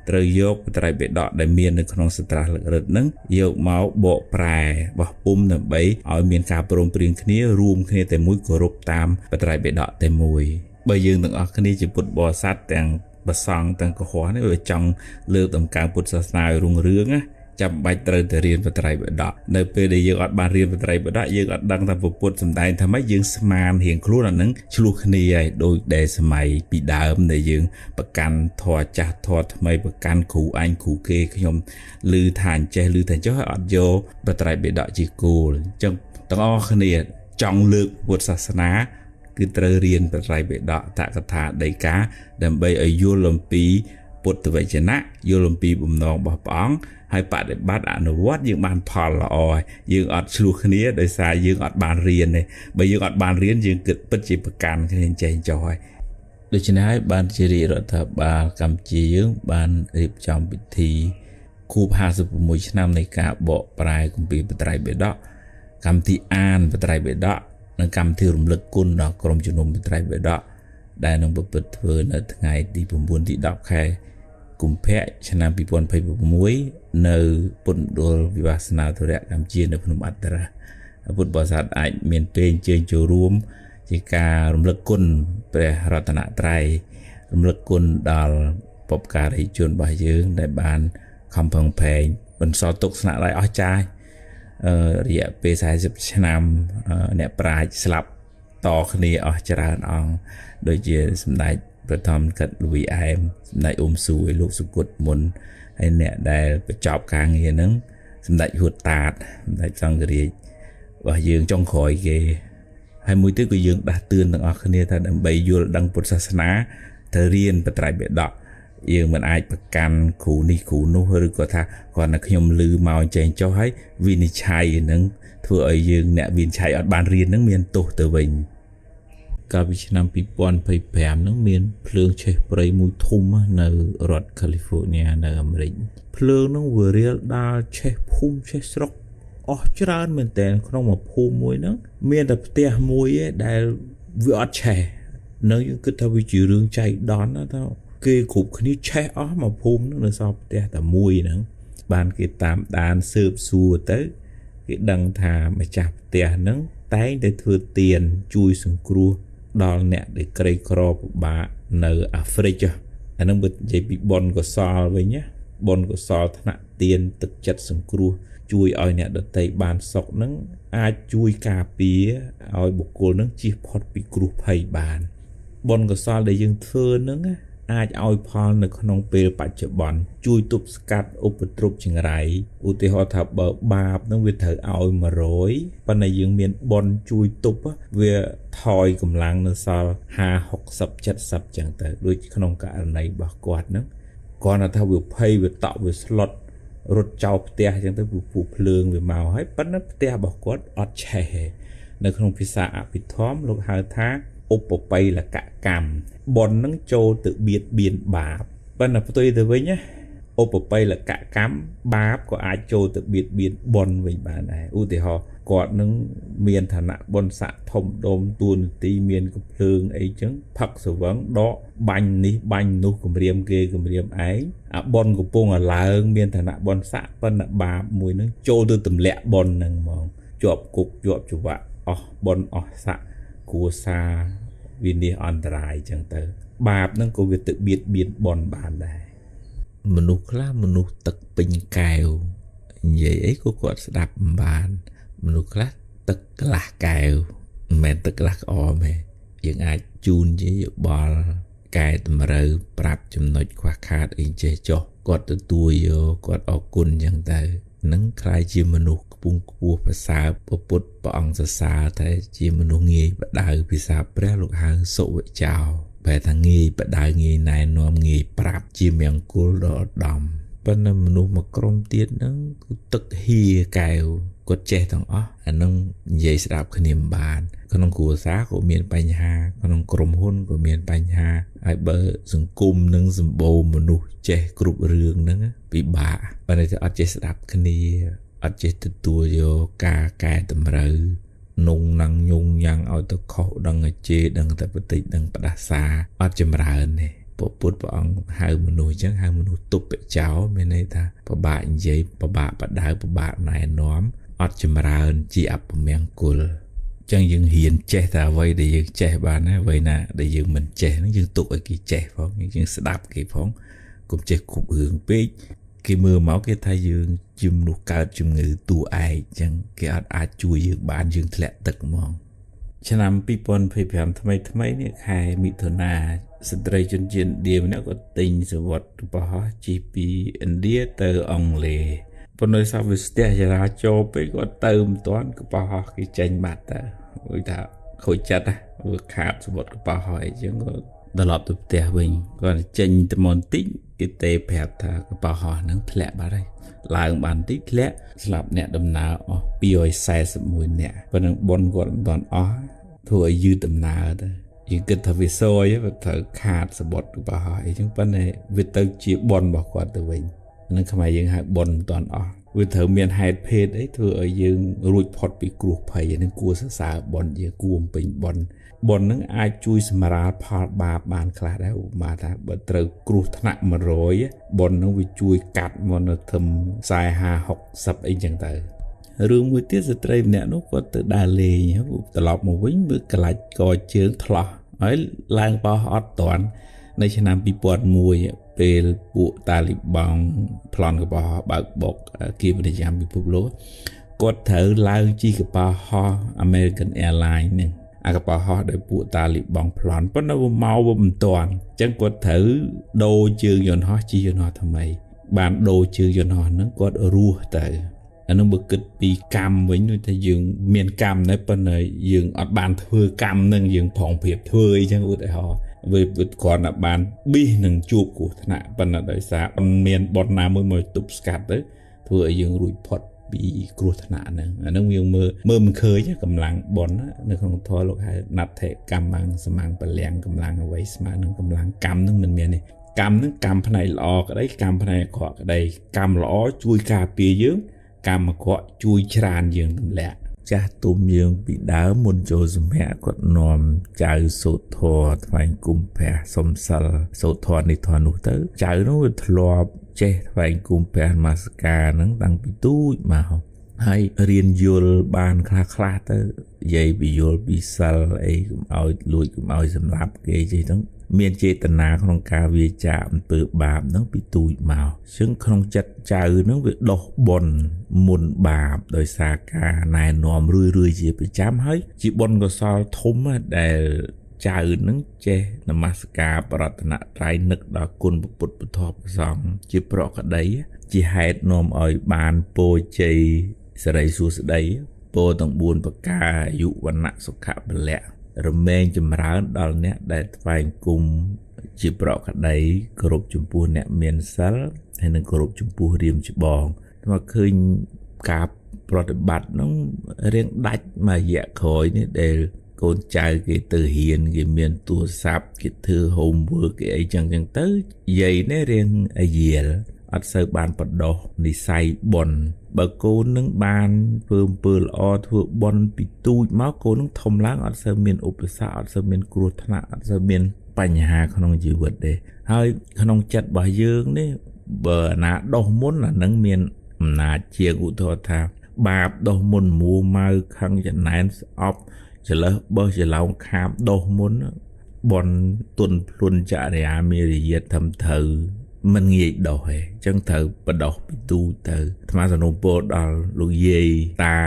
ត្រូវយកព្រះត្រៃបិដកដែលមាននៅក្នុងសត្រាសលិខិតហ្នឹងយកមកបកប្រែបោះពុម្ពដើម្បីឲ្យមានការព្រមព្រៀងគ្នារួមគ្នាតែមួយគោរពតាមព្រះត្រៃបិដកតែមួយបើយើងទាំងអស់គ្នាជាពុទ្ធបរិស័ទទាំងប្រសង់ទាំងកុហកនេះវាចង់លើកតម្កើងពុទ្ធសាសនាឲ្យរុងរឿងណាចាំបាច់ត្រូវតែរៀនព្រះត្រៃបិដកនៅពេលដែលយើងអត់បានរៀនព្រះត្រៃបិដកយើងអត់ដឹងថាពុទ្ធសម្ដែងថាម៉េចយើងស្មានរៀងខ្លួនអានឹងឆ្លោះគ្នាហើយដូចដែលសម័យពីដើមដែលយើងប្រកាន់ធម៌ចាស់ធម៌ថ្មីប្រកាន់គ្រូអញគ្រូគេខ្ញុំឮថាអញ្ចេះឮថាចុះអត់យកព្រះត្រៃបិដកជាគោលអញ្ចឹងទាំងអស់គ្នាចង់លើកពុទ្ធសាសនាគឺ គឺត្រូវរៀនបត្រៃបិដកតកថាដីកាដើម្បីឲ្យយល់អំពីពុទ្ធវចនៈយល់អំពីបំណងរបស់ព្រះអង្គហើយបដិបត្តិអនុវត្តយើងបានផលល្អហើយយើងអត់ឆ្លោះគ្នាដោយសារយើងអត់បានរៀនទេបើយើងអត់បានរៀនយើងគិតពិតជាប្រកាន់គ្នាចេះចោះហើយដូច្នេះហើយបានជារាជរដ្ឋាភិបាលកម្ពុជាយើងបានរៀបចំពិធីខួប56ឆ្នាំនៃការបកប្រែគម្ពីរបត្រៃបិដកកម្មវិធីអានបត្រៃបិដកនិងកម្មវិធីរំលឹកគុណដល់ក្រុមជំនុំបត្រៃបិដកដែលនឹងប្រព្រឹត្តធ្វើនៅថ្ងៃទី9ទី10ខែកុម្ភៈឆ្នាំ2026នៅពុទ្ធមណ្ឌលវិបស្សនាធរៈកម្ពុជានៅភ្នំអត្តរាពុទ្ធបរិស័ទអាចមានពេលអញ្ជើញចូលរួមជាការរំលឹកគុណព្រះរតនត្រ័យរំលឹកគុណដល់បុព្វការីជនរបស់យើងដែលបានខំប្រឹងប្រែងបន្សល់ទុកស្នាដៃអស្ចារ្យរយៈពេល40ឆ្នាំអ្នកប្រាជ្ញស្លាប់តគ្នាអស់ច្រើនអង្គដូចជាសម្ដេចព្រះធម្មកិតលវីអែមសម្ដេចអ៊ុំស៊ូឯលោកសុគតមុនហើយអ្នកដែលបញ្ចប់ការងារហ្នឹងសម្ដេចហួតតាតសម្ដេចសង្ឃរាជរបស់យើងចុងក្រោយគេហើយមួយទៀតក៏យើងដាស់តឿនទាំងអស់គ្នាថាដើម្បីយល់ដឹងពុទ្ធសាសនាត្រូវរៀនបត្រៃបិដកយើងមិនអាចប្រកាន់គ្រូនេះគ្រូនោះឬក៏ថាគាត់តែខ្ញុំឮមកអញ្ចឹងចុះហើយវិនិច្ឆ័យនឹងធ្វើឲ្យយើងអ្នកវិនិច្ឆ័យអត់បានរៀននឹងមានទោសទៅវិញកាលពីឆ្នាំ2025ហ្នឹងមានភ្លើងឆេះព្រៃមួយធំនៅរដ្ឋ California នៅអាមេរិកភ្លើងហ្នឹងវារាលដាលឆេះភូមិឆេះស្រុកអស់ច្រើនមែនតើក្នុងមួយភូមិមួយហ្នឹងមានតែផ្ទះមួយឯដែលវាអត់ឆេះនៅយើងគិតថាវាជារឿងចៃដន្យណាថាគេគ្រប់គ្នាឆេះអស់មកភូមិហ្នឹងនៅសល់ផ្ទះតែមួយហ្នឹងបានគេតាមដានស៊ើបសួរទៅគេដឹងថាម្ចាស់ផ្ទះហ្នឹងតែងតែធ្វើទានជួយសង្គ្រោះដល់អ្នកដែលក្រីក្រពិបាកនៅអាហ្វ្រិកអាហ្នឹងបើនិយាយពីបុណ្យកុសលវិញណាបុណ្យកុសលថ្នាក់ទានទឹកចិត្តសង្គ្រោះជួយឲ្យអ្នកដទៃបានសុខហ្នឹងអាចជួយការពារឲ្យបុគ្គលហ្នឹងជៀសផុតពីគ្រោះភ័យបានបុណ្យកុសលដែលយើងធ្វើហ្នឹងអាចឲ្យផលនៅក្នុងពេលបច្ចុប្បន្នជួយទប់ស្កាត់ឧបទ្រពចង្រៃឧទាហរណ៍ថាបើបាបហ្នឹងវាត្រូវឲ្យ100ប៉ុន្តែយើងមានបុណ្យជួយទប់វាថយកម្លាំងនៅសល់50 60 70ចឹងទៅដូចក្នុងករណីរបស់គាត់ហ្នឹងគាត់ថាវាភ័យវាតក់វាស្លុតរត់ចោលផ្ទះចឹងទៅពូភ្លើងវាមកហើយប៉ុន្តែផ្ទះរបស់គាត់អត់ឆេះនៅក្នុងភាសាអភិធម្មលោកហៅថាឧបបៃលកកម្មបុណ្យនឹងចូលទៅបៀតបៀនបាបប៉ុន្តែផ្ទុយទៅវិញណាឧបបៃលកកម្មបាបក៏អាចចូលទៅបៀតបៀនបុណ្យវិញបានដែរឧទាហរណ៍គាត់នឹងមានឋានៈបុណ្យស័ក្តិធំដុំទួនាទីមានកំភ្លើងអីចឹងផឹកស្វឹងដកបាញ់នេះបាញ់នោះគម្រាមគេគម្រាមឯងអាបុណ្យកំពុងឲ្យឡើងមានឋានៈបុណ្យស័ក្តិប៉ុន្តែបាបមួយនឹងចូលទៅទម្លាក់បុណ្យហ្នឹងហ្មងជាប់គុកជាប់ច្បាក់អស់បុណ្យអស់ស័ក្តិគ្រួសារវិនិច្ឆ័យអន្តរាយចឹងទៅបាបហ្នឹងក៏វាទៅបៀតបៀនបុណ្យបានដែរមនុស្សខ្លះមនុស្សទឹកពេញកែវនិយាយអីក៏គាត់ស្ដាប់មិនបានមនុស្សខ្លះទឹកកន្លះកែវមិនមែនទឹកកន្លះក្អមទេយើងអាចជូនជាយោបល់កែតម្រូវប្រាប់ចំណុចខ្វះខាតអីចេះចុះគាត់ទទួលយកគាត់អរគុណចឹងទៅនឹងខ្លាយជាមនុស្សខ្ពង់ខ្ពស់ប្រសើរពុទ្ធព្រះអង្គសរសើរតែជាមនុស្សងាយបដៅភាសាព្រះលោកហៅសុវិចោបែរថាងាយបដៅងាយណែនាំងាយប្រាប់ជាមង្គលដល់ឧត្តមប៉ុន្តែមនុស្សមួយក្រុមទៀតហ្នឹងគឺទឹកហៀកែវគាត់ចេះទាំងអស់អានឹងនិយាយស្ដាប់គ្នាមិនបានក្នុងគ្រួសារក៏មានបញ្ហាក្នុងក្រុមហ៊ុនក៏មានបញ្ហាហើយបើសង្គមនឹងសម្បូរមនុស្សចេះគ្រប់រឿងហ្នឹងពិបាកបើតែអត់ចេះស្ដាប់គ្នាអត់ចេះទទួលយកការកែតម្រូវនងណាំងញងញ៉ាំងឲ្យទៅខុសដឹងតែជេរដឹងតែបន្តិចដឹងផ្ដាសាអត់ចម្រើនទេពុទ្ធព្រះអង្គហៅមនុស្សអញ្ចឹងហៅមនុស្សទុបចោមានន័យថាពិបាកនិយាយពិបាកបដៅពិបាកណែនាំអត់ចម្រើនជាអពមង្គលអញ្ចឹងយើងហ៊ានចេះតែអ្វីដែលយើងចេះបានណាអ្វីណាដែលយើងមិនចេះហ្នឹងយើងទុកឲ្យគេចេះផងយើងស្ដាប់គេផងកុំចេះគ្រប់រឿងពេកគេមើលមកគេថាយើងជាមនុស្សកើតជំងឺតួឯកអញ្ចឹងគេអត់អាចជួយយើងបានយើងធ្លាក់ទឹកហ្មងឆ្នាំ2025ថ្មីនេះខែមិថុនាស្ត្រីជនជាតិឥណ្ឌាម្នាក់ក៏ទិញសវត្ថរបស់ជិះពីឥណ្ឌាទៅអង់គ្លេសប៉ុន្តែសាវាស្ទះចរាចរណ៍ពេកគាត់ទៅមិនទាន់ក៏បោះគេចេញបាត់ទៅដូចថា ខូចចិត្តវាខាតសម្បត្តិកបោហើយអញ្ចឹងក៏ត្រឡប់ទៅផ្ទះវិញគាត់ចេញទៅមកបន្តិចគេទេប្រាប់ថាកបោហ្នឹងធ្លាក់បាត់ហើយឡើងបានបន្តិចធ្លាក់ស្លាប់អ្នកដំណើរអស់241នាក់ប៉ុណ្ណឹងប៉ុនគាត់មិនទាន់អស់ធ្វើឲ្យយឺតដំណើរទៅយើងគិតថាវាសយវាត្រូវខាតសម្បត្តិកបោហើយអញ្ចឹងប៉ុន្តែវាទៅជាប៉ុនរបស់គាត់ទៅវិញនឹងខ្មែរយើងហៅប៉ុនមិនទាន់អស់វាត្រូវមានហេតុភេទអីធ្វើឲ្យយើងរួចផុតពីគ្រោះភ័យនឹងគួរសរសើរប៉ុនយើងគួរបំពេញប៉ុនហ្នឹងអាចជួយសម្រាលផលបាបបានខ្លះដែរឧបមាថាបើត្រូវគ្រោះថ្នាក់100ប៉ុនហ្នឹងវាជួយកាត់មកនៅធំ40 50 60អីចឹងទៅរឿងមួយទៀតស្ត្រីម្នាក់នោះគាត់ទៅដើរលេងត្រឡប់មកវិញវាក្លាច់កជើងថ្លោះហើយឡើងបោះអត់តាន់នៅឆ្នាំ2001ពេលពួកតាលីបង់ប្លន់កបោបើកបុកគីពាណិជ្ជកម្មពិភពលោកគាត់ត្រូវឡើងជិះកបោហោះ American Airlines ហ្នឹងអាកបោហោះដោយពួកតាលីបង់ប្លន់ប៉ុន្តែវាមកវាមិនតាន់អញ្ចឹងគាត់ត្រូវដូរជើងយន្តហោះជិះយន្តហោះថ្មីបានដូរជើងយន្តហោះហ្នឹងគាត់រស់ទៅអានោះបើគិតពីកម្មវិញដូចថាយើងមានកម្មដែរប៉ុន្តែយើងអត់បានធ្វើកម្មនឹងយើងប្រងព្រៀបធ្វើអីចឹងឧទាហរណ៍វាគ្រាន់តែបានប៊ីសនឹងជួបគ្រោះថ្នាក់ប៉ុន្តែដោយសារអត់មានបនណាមួយមកទប់ស្កាត់ទៅធ្វើឲ្យយើងរួចផុតពីគ្រោះថ្នាក់ហ្នឹងអាហ្នឹងយើងមើលមិនឃើញកម្លាំងបននៅក្នុងធម៌លោកហៅណដ្ឋិកម្មសម្ងបលាំងកម្លាំងអ្វីស្មើនឹងកម្លាំងកម្មហ្នឹងមិនមានទេកម្មហ្នឹងកម្មផ្នែកល្អក្តីកម្មផ្នែកអាក្រក់ក្តីកម្មល្អជួយការពារយើងកម្មអាក្រក់ជួយច្រានយើងទម្លាក់ចាស់ទុំយើងពីដើមមុនចូលសម្ភារគាត់នាំចៅសូត្រធម៌ថ្វាយគុំព្រះសំសិលសូត្រធម៌នេះធម៌នោះទៅចៅនោះវាធ្លាប់ចេះថ្វាយគុំព្រះនមស្ការហ្នឹងតាំងពីទូចមកហើយរៀនយល់បានខ្លះទៅនិយាយពីយល់ពីសិលអីកុំឲ្យលួចកុំឲ្យសម្លាប់គេជិះហ្នឹងមានចេតនាក្នុងការវាចាអំពើបាបហ្នឹងពីទូចមកអញ្ចឹងក្នុងចិត្តចៅហ្នឹងវាដោះបុណ្យមុនបាបដោយសារការណែនាំរឿយជាប្រចាំហើយជាបុណ្យកុសលធំដែលចៅហ្នឹងចេះនមស្ការបរតនត្រ័យនឹកដល់គុណពុទ្ធពធព្រះសង្ឃជាប្រក្តីជាហេតុនាំឲ្យបានពរជ័យសិរីសួស្តីពរទាំង4ប្រការអាយុវណ្ណៈសុខៈពលៈរមែងចម្រើនដល់អ្នកដែលថ្វាយគុំជាប្រក្តីគោរពចំពោះអ្នកមានសិលហើយនឹងគោរពចំពោះរាមច្បងមកឃើញការប្រតិបត្តិហ្នឹងរៀងដាច់មួយរយៈក្រោយនេះដែលកូនចៅគេទៅរៀនគេមានទូរស័ព្ទគេធ្វើ homework គេអីចឹងទៅយាយនេះរៀងអាយាលអត់សូវបានបដោះនិស័យបុណ្យបើកូននឹងបានធ្វើអំពើល្អធ្វើបុណ្យពីទូចមកកូននឹងធំឡើងអត់សូវមានឧបសគ្គអត់សូវមានគ្រោះថ្នាក់អត់សូវមានបញ្ហាក្នុងជីវិតទេហើយក្នុងចិត្តរបស់យើងនេះបើណាដោះមុនអានឹងមានអំណាចជាងឧទាហរណ៍ថាបាបដោះមុនមួម៉ៅខឹងចំណែនស្អប់ច្រឡឹះបើច្រឡោមខាបដោះមុនបនទុនភ្លុនចរិយាមេរយាទធំត្រូវមិនងាយដោះទេអញ្ចឹងត្រូវបដោះពីទូទៅអាត្មាសនុពោដល់លោកយាយតា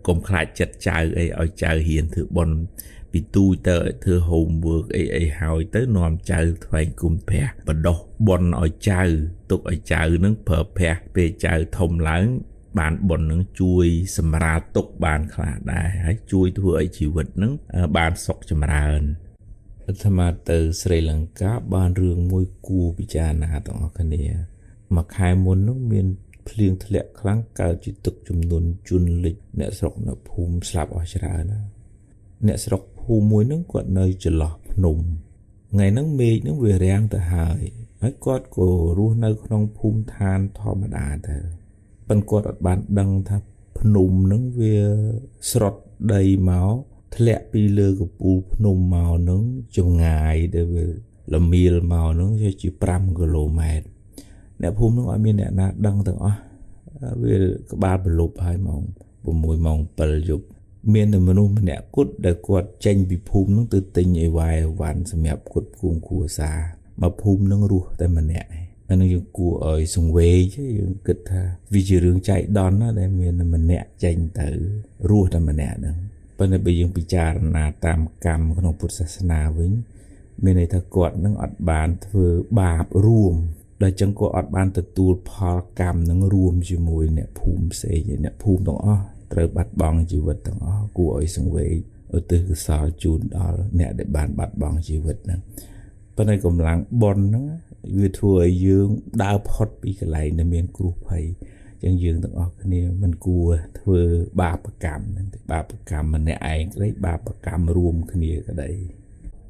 កុំខ្លាចចិត្តចៅអីឲ្យចៅហ៊ានធ្វើបនពីទូទៅធ្វើ homework អីហើយទៅនាំចៅថ្វាយគុំព្រះបដោះបនឲ្យចៅទុកឲ្យចៅនឹងប្រើប្រាស់ពេលចៅធំឡើងបានបុណ្យនឹងជួយសម្រាលទុកបានខ្លះដែរហើយជួយធ្វើឲ្យជីវិតនឹងបានសុខចម្រើនអាត្មាទៅស្រីលង្កាបានរឿងមួយគួរពិចារណាទាំងអស់គ្នាមួយខែមុននោះមានភ្លៀងធ្លាក់ខ្លាំងកើតជាទឹកជំនន់ជន់លិចអ្នកស្រុកនៅភូមិស្លាប់អស់ច្រើនណាអ្នកស្រុកភូមិមួយហ្នឹងគាត់នៅចន្លោះភ្នំថ្ងៃហ្នឹងមេឃហ្នឹងវារាំងទៅហើយគាត់ក៏រស់នៅក្នុងភូមិឋានធម្មតាទៅប៉ុន្តែគាត់អត់បានដឹងថាភ្នំហ្នឹងវាស្រុតដីមកធ្លាក់ពីលើកំពូលភ្នំមកហ្នឹងចម្ងាយដែលវាល្មៀលមកហ្នឹងជា5គីឡូម៉ែត្រអ្នកភូមិហ្នឹងអត់មានអ្នកណាដឹងទាំងអស់វាក្បាលប្រលប់ហើយម៉ោង6ម៉ោង7យប់មានតែមនុស្សម្នាក់គត់ដែលគាត់ចេញពីភូមិហ្នឹងទៅទិញអីវ៉ាយវ៉ាន់សម្រាប់គត់ភូមិគ្រួសារមកភូមិហ្នឹងរស់តែម្នាក់ឯងអានឹងយើងគួរឲ្យសង្វេគយើងគិតថាវាជារឿងចៃដន្យណាដែលមានម្នាក់ចេញទៅរស់តែម្នាក់ហ្នឹងប៉ុន្តែបើយើងពិចារណាតាមកម្មក្នុងពុទ្ធសាសនាវិញមានន័យថាគាត់នឹងអត់បានធ្វើបាបរួមដែលចឹងគាត់អត់បានទទួលផលកម្មនឹងរួមជាមួយអ្នកភូមិផ្សេងអ្នកភូមិទាំងអស់ត្រូវបាត់បង់ជីវិតទាំងអស់គួរឲ្យសង្វេគ ឧទ្ទិសកុសលជូនដល់អ្នកដែលបានបាត់បង់ជីវិតហ្នឹងប៉ុន្តែកម្លាំងបុណ្យហ្នឹងវាធ្វើឲ្យយើងដើរផុតពីកន្លែងដែលមានគ្រោះភ័យអញ្ចឹងយើងទាំងអស់គ្នាមិនគួរធ្វើបាបកម្មហ្នឹងទេបាបកម្មម្នាក់ឯងក្តីបាបកម្មរួមគ្នាក្តី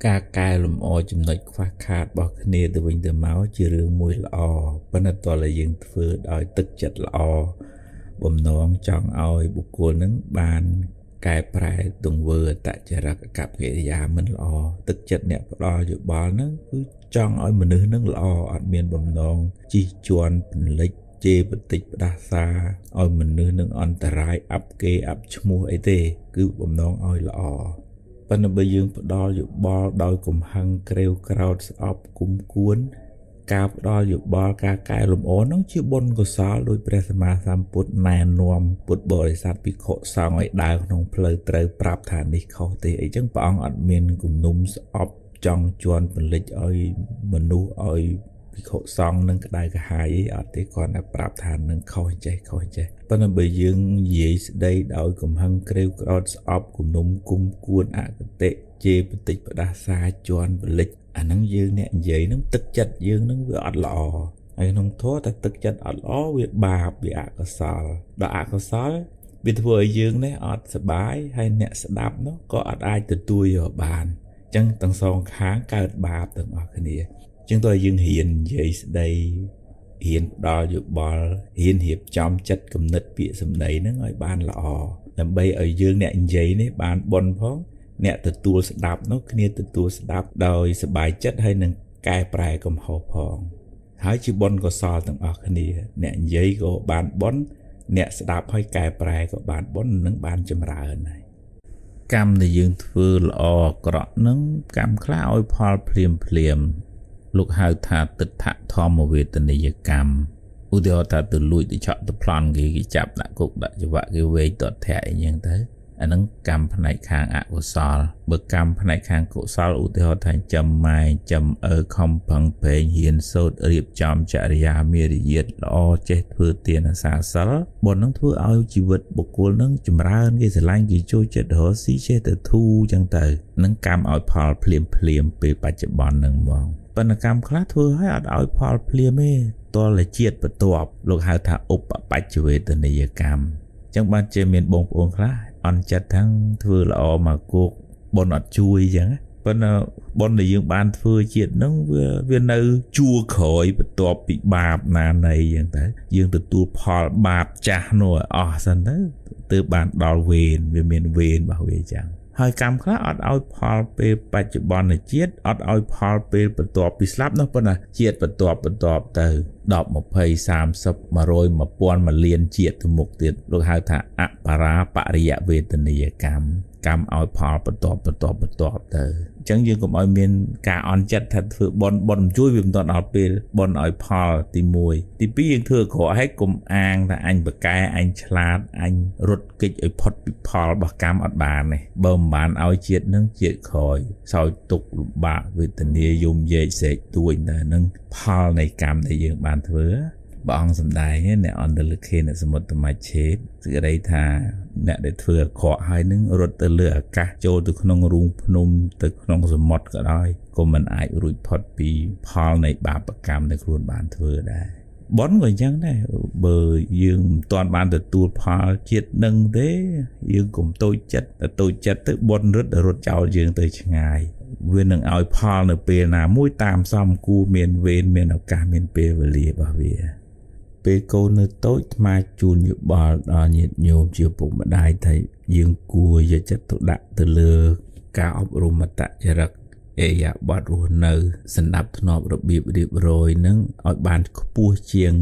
ការកែលម្អចំណុចខ្វះខាតរបស់គ្នាទៅវិញទៅមកជារឿងមួយល្អប៉ុន្តែតើយើងធ្វើដោយទឹកចិត្តល្អបំណងចង់ឲ្យបុគ្គលនឹងបានកែប្រែទង្វើអត្តចរិតកប្បកិរិយាមិនល្អទឹកចិត្តអ្នកផ្ដល់យោបល់ហ្នឹងគឺចង់ឲ្យមនុស្សនឹងល្អអត់មានបំណងជិះជាន់ពន្លិចជេរបតិចផ្ដាសាឲ្យមនុស្សនឹងអន្តរាយអាប់គេអាប់ឈ្មោះអីទេគឺបំណងឲ្យល្អប៉ុន្តែបើយើងផ្ដល់យោបល់ដោយកំហឹងក្រេវក្រោធស្អប់គុំគួនការផ្ដល់យោបល់ការកែលម្អនោះជាបុណ្យកុសលដោយព្រះសម្មាសម្ពុទ្ធណែនាំពុទ្ធបរិស័ទភិក្ខុសង្ឃឲ្យដើរក្នុងផ្លូវត្រូវប្រាប់ថានេះខុសទេអីចឹងព្រះអង្គអត់មានគំនុំស្អប់ចង់ជន់ពន្លិចឲ្យមនុស្សឲ្យភិក្ខុសង្ឃនឹងក្តៅក្រហាយអីអត់ទេគាត់តែប្រាប់ថានឹងខុសចេះប៉ុន្តែបើយើងនិយាយស្ដីដោយកំហឹងក្រេវក្រោធស្អប់គំនុំគុំគួនអកតេជេរបតិចផ្ដាសាជន់ពន្លិចអាហ្នឹងយើងអ្នកនិយាយហ្នឹងទឹកចិត្តយើងហ្នឹងវាអត់ល្អហើយក្នុងធម៌តែទឹកចិត្តអត់ល្អវាបាបវាអកុសលដល់អកុសលវាធ្វើឲ្យយើងនេះអត់សុបាយហើយអ្នកស្ដាប់នោះក៏អត់អាចទទួលយកបានអញ្ចឹងទាំងសងខាងកើតបាបទាំងអស់គ្នាអញ្ចឹងតើយើងហ៊ាននិយាយស្ដីហ៊ានផ្ដល់យោបល់ហ៊ានរៀបចំចិត្តគំនិតពាក្យសម្ដីហ្នឹងឲ្យបានល្អដើម្បីឲ្យយើងអ្នកនិយាយនេះបានបុណ្យផងអ្នកទទួលស្ដាប់នោះគ្នាទទួលស្ដាប់ដោយសប្បាយចិត្តហើយនឹងកែប្រែកំហុសផងហើយជាបុណ្យកុសលទាំងអស់គ្នាអ្នកនិយាយក៏បានបុណ្យអ្នកស្ដាប់ហើយកែប្រែក៏បានបុណ្យនឹងបានចម្រើនហើយកម្មដែលយើងធ្វើល្អអាក្រក់នឹងកម្មខ្លះឲ្យផលភ្លាមលោកហៅថាទិដ្ឋធម្មវេទនីយកម្មឧទាហរណ៍ថាទៅលួចទៅឆក់ទៅប្លន់គេចាប់ដាក់គុកដាក់ច្បាក់គេវេយតតធាក់អីចឹងទៅអានឹងកម្មផ្នែកខាងអកុសលបើកម្មផ្នែកខាងកុសលឧទាហរណ៍ថាចំម៉ែចំខំប្រឹងប្រែងហ៊ានសូត្ររៀបចំចរិយាមារយាទល្អចេះធ្វើទានសាសិលបុណ្យនឹងធ្វើឲ្យជីវិតបុគ្គលនឹងចម្រើនគេស្រឡាញ់គេចូលចិត្តរស់ស៊ីចេះទៅធូរចឹងទៅនឹងកម្មឲ្យផលភ្លាមពេលបច្ចុប្បន្ននឹងហ្មងប៉ុន្តែកម្មខ្លះធ្វើឲ្យអត់ឲ្យផលភ្លាមទេតលជាតិបន្ទាប់លោកហៅថាឧបបច្ចវេទនីយកម្មចឹងបានជាមានបងប្អូនខ្លះអន់ចិត្តទាំងធ្វើល្អមកគោកបុណ្យអត់ជួយចឹងប៉ុន្តែបុណ្យដែលយើងបានធ្វើជាតិហ្នឹងវានៅជួក្រោយបន្ទាប់ពីបាបណានៃចឹងទៅយើងទទួលផលបាបចាស់នោះអស់សិនទៅទើបបានដល់វេនវាមានវេនរបស់វាចឹងហើយកម្មខ្លះអត់ឲ្យផលពេលបច្ចុប្បន្នជាតិអត់ឲ្យផលពេលបន្ទាប់ពីស្លាប់នោះប៉ុន្តែជាតិបន្ទាប់ទៅ10 20 30 100 1000 1លានជាតិទៅមុខទៀតលោកហៅថាអបរាបរិយវេទនីយកម្មកម្មឲ្យផលបន្ទាប់ទៅអញ្ចឹងយើងកុំឲ្យមានការអន់ចិត្តថាធ្វើបុណ្យមិនជួយវាមិនទាន់ដល់ពេលបុណ្យឲ្យផលទី1ទី2យើងធ្វើក្រឲ្យកុំអាងថាអញបកែអញឆ្លាតអញរត់គេចឲ្យផុតពីផលរបស់កម្មអត់បានទេបើមិនបានឲ្យជាតិនឹងជាតិក្រោយសោយទុកលំបាកវេទនាយំយែកសេកទួយតែនឹងផលនៃកម្មដែលយើងបានធ្វើព្រះអង្គសម្ដែងអ្នកអន្តរលិខិនសមុទ្រមច្ឆេតសេចក្តីថាអ្នកដែលធ្វើអាក្រក់ហើយនឹងរត់ទៅលើអាកាសចូលទៅក្នុងរូងភ្នំទៅក្នុងសមុទ្រក៏ដោយក៏មិនអាចរួចផុតពីផលនៃបាបកម្មដែលខ្លួនបានធ្វើដែរបុណ្យក៏អញ្ចឹងដែរបើយើងមិនទាន់បានទទួលផលជាតិនឹងទេយើងកុំតូចចិត្តទៅបុណ្យរត់ចោលយើងទៅឆ្ងាយវានឹងឲ្យផលនៅពេលណាមួយតាមសមគួរមានវេនមានឱកាសមានពេលវេលារបស់វាពេលកូននៅតូចថ្មជូនយោបល់ដល់ញាតិញោមជាពុកម្ដាយថាយើងគួរយកចិត្តទុកដាក់ទៅលើការអប់រំអត្តចរិតអេយ៉ាបទរស់នៅសណ្ដាប់ធ្នាប់របៀបរៀបរយនឹងឲ្យបានខ្ពស់ជាង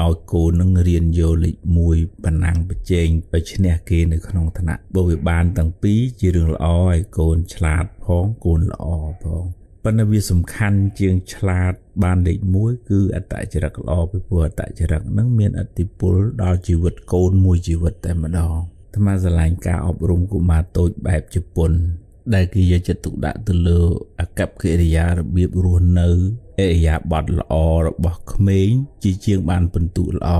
ឲ្យកូននឹងរៀនយកលេខ1បណ្ណាំងប្រជែងទៅឈ្នះគេនៅក្នុងឋានៈបើវាបានទាំងពីរជារឿងល្អឲ្យកូនឆ្លាតផងកូនល្អផងប៉ុន្តែវាសំខាន់ជាងឆ្លាតបានលេខ1គឺអត្តចរិតល្អពីព្រោះអត្តចរិតនឹងមានឥទ្ធិពលដល់ជីវិតកូនមួយជីវិតតែម្ដងអាត្មាស្រឡាញ់ការអប់រំកុមារតូចបែបជប៉ុន ដែលគេយកចិត្តទុកដាក់ទៅលើអាកប្បកិរិយារបៀបរស់នៅអរិយាប័ត្រល្អរបស់ក្មេងជាងបានពិន្ទុល្អ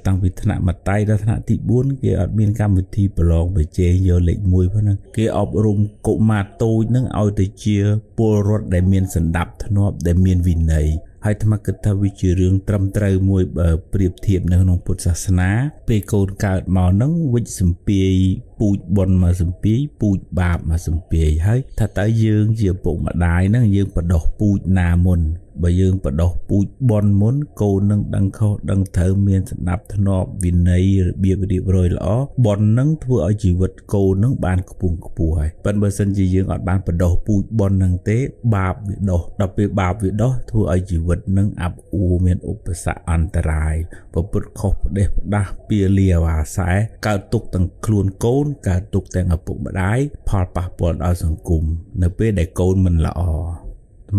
តាំងពីថ្នាក់មត្តេយ្យដល់ថ្នាក់ទី4គេអត់មានកម្មវិធីប្រឡងប្រជែងយកលេខ1ប៉ុណ្ណឹងគេអប់រំកុមារតូចនឹងឲ្យទៅជាពលរដ្ឋដែលមានសណ្ដាប់ធ្នាប់ដែលមានវិន័យហើយថ្មគិតថាវាជារឿងត្រឹមត្រូវមួយបើប្រៀបធៀបនៅក្នុងពុទ្ធសាសនាពេលកូនកើតមកនឹងវិច្ចសម្ពាយពូជបុណ្យមកសម្ពាយពូជបាបមកសម្ពាយហើយថាតើយើងជាពុកម្ដាយនឹងយើងបដោះពូជណាមុនបើយើងបដោះពូជបុណ្យមុនកូននឹងដឹងខុសដឹងត្រូវមានសណ្ដាប់ធ្នាប់វិន័យរបៀបរៀបរយល្អបុណ្យនឹងធ្វើឲ្យជីវិតកូននឹងបានខ្ពង់ខ្ពស់ហើយប៉ុន្តែបើសិនជាយើងអត់បានបដោះពូជបុណ្យនឹងទេបាបវាដោះដល់ពេលបាបវាដោះធ្វើឲ្យជីវិតនឹងអាប់អួរមានឧបសគ្គអន្តរាយប្រព្រឹត្តខុសផ្ដេសផ្ដាស់ពាលាអាសែកើតទុកទាំងខ្លួនកូនកើតទុកទាំងឪពុកម្ដាយផលប៉ះពាល់ដល់សង្គមនៅពេលដែលកូនមិនល្អ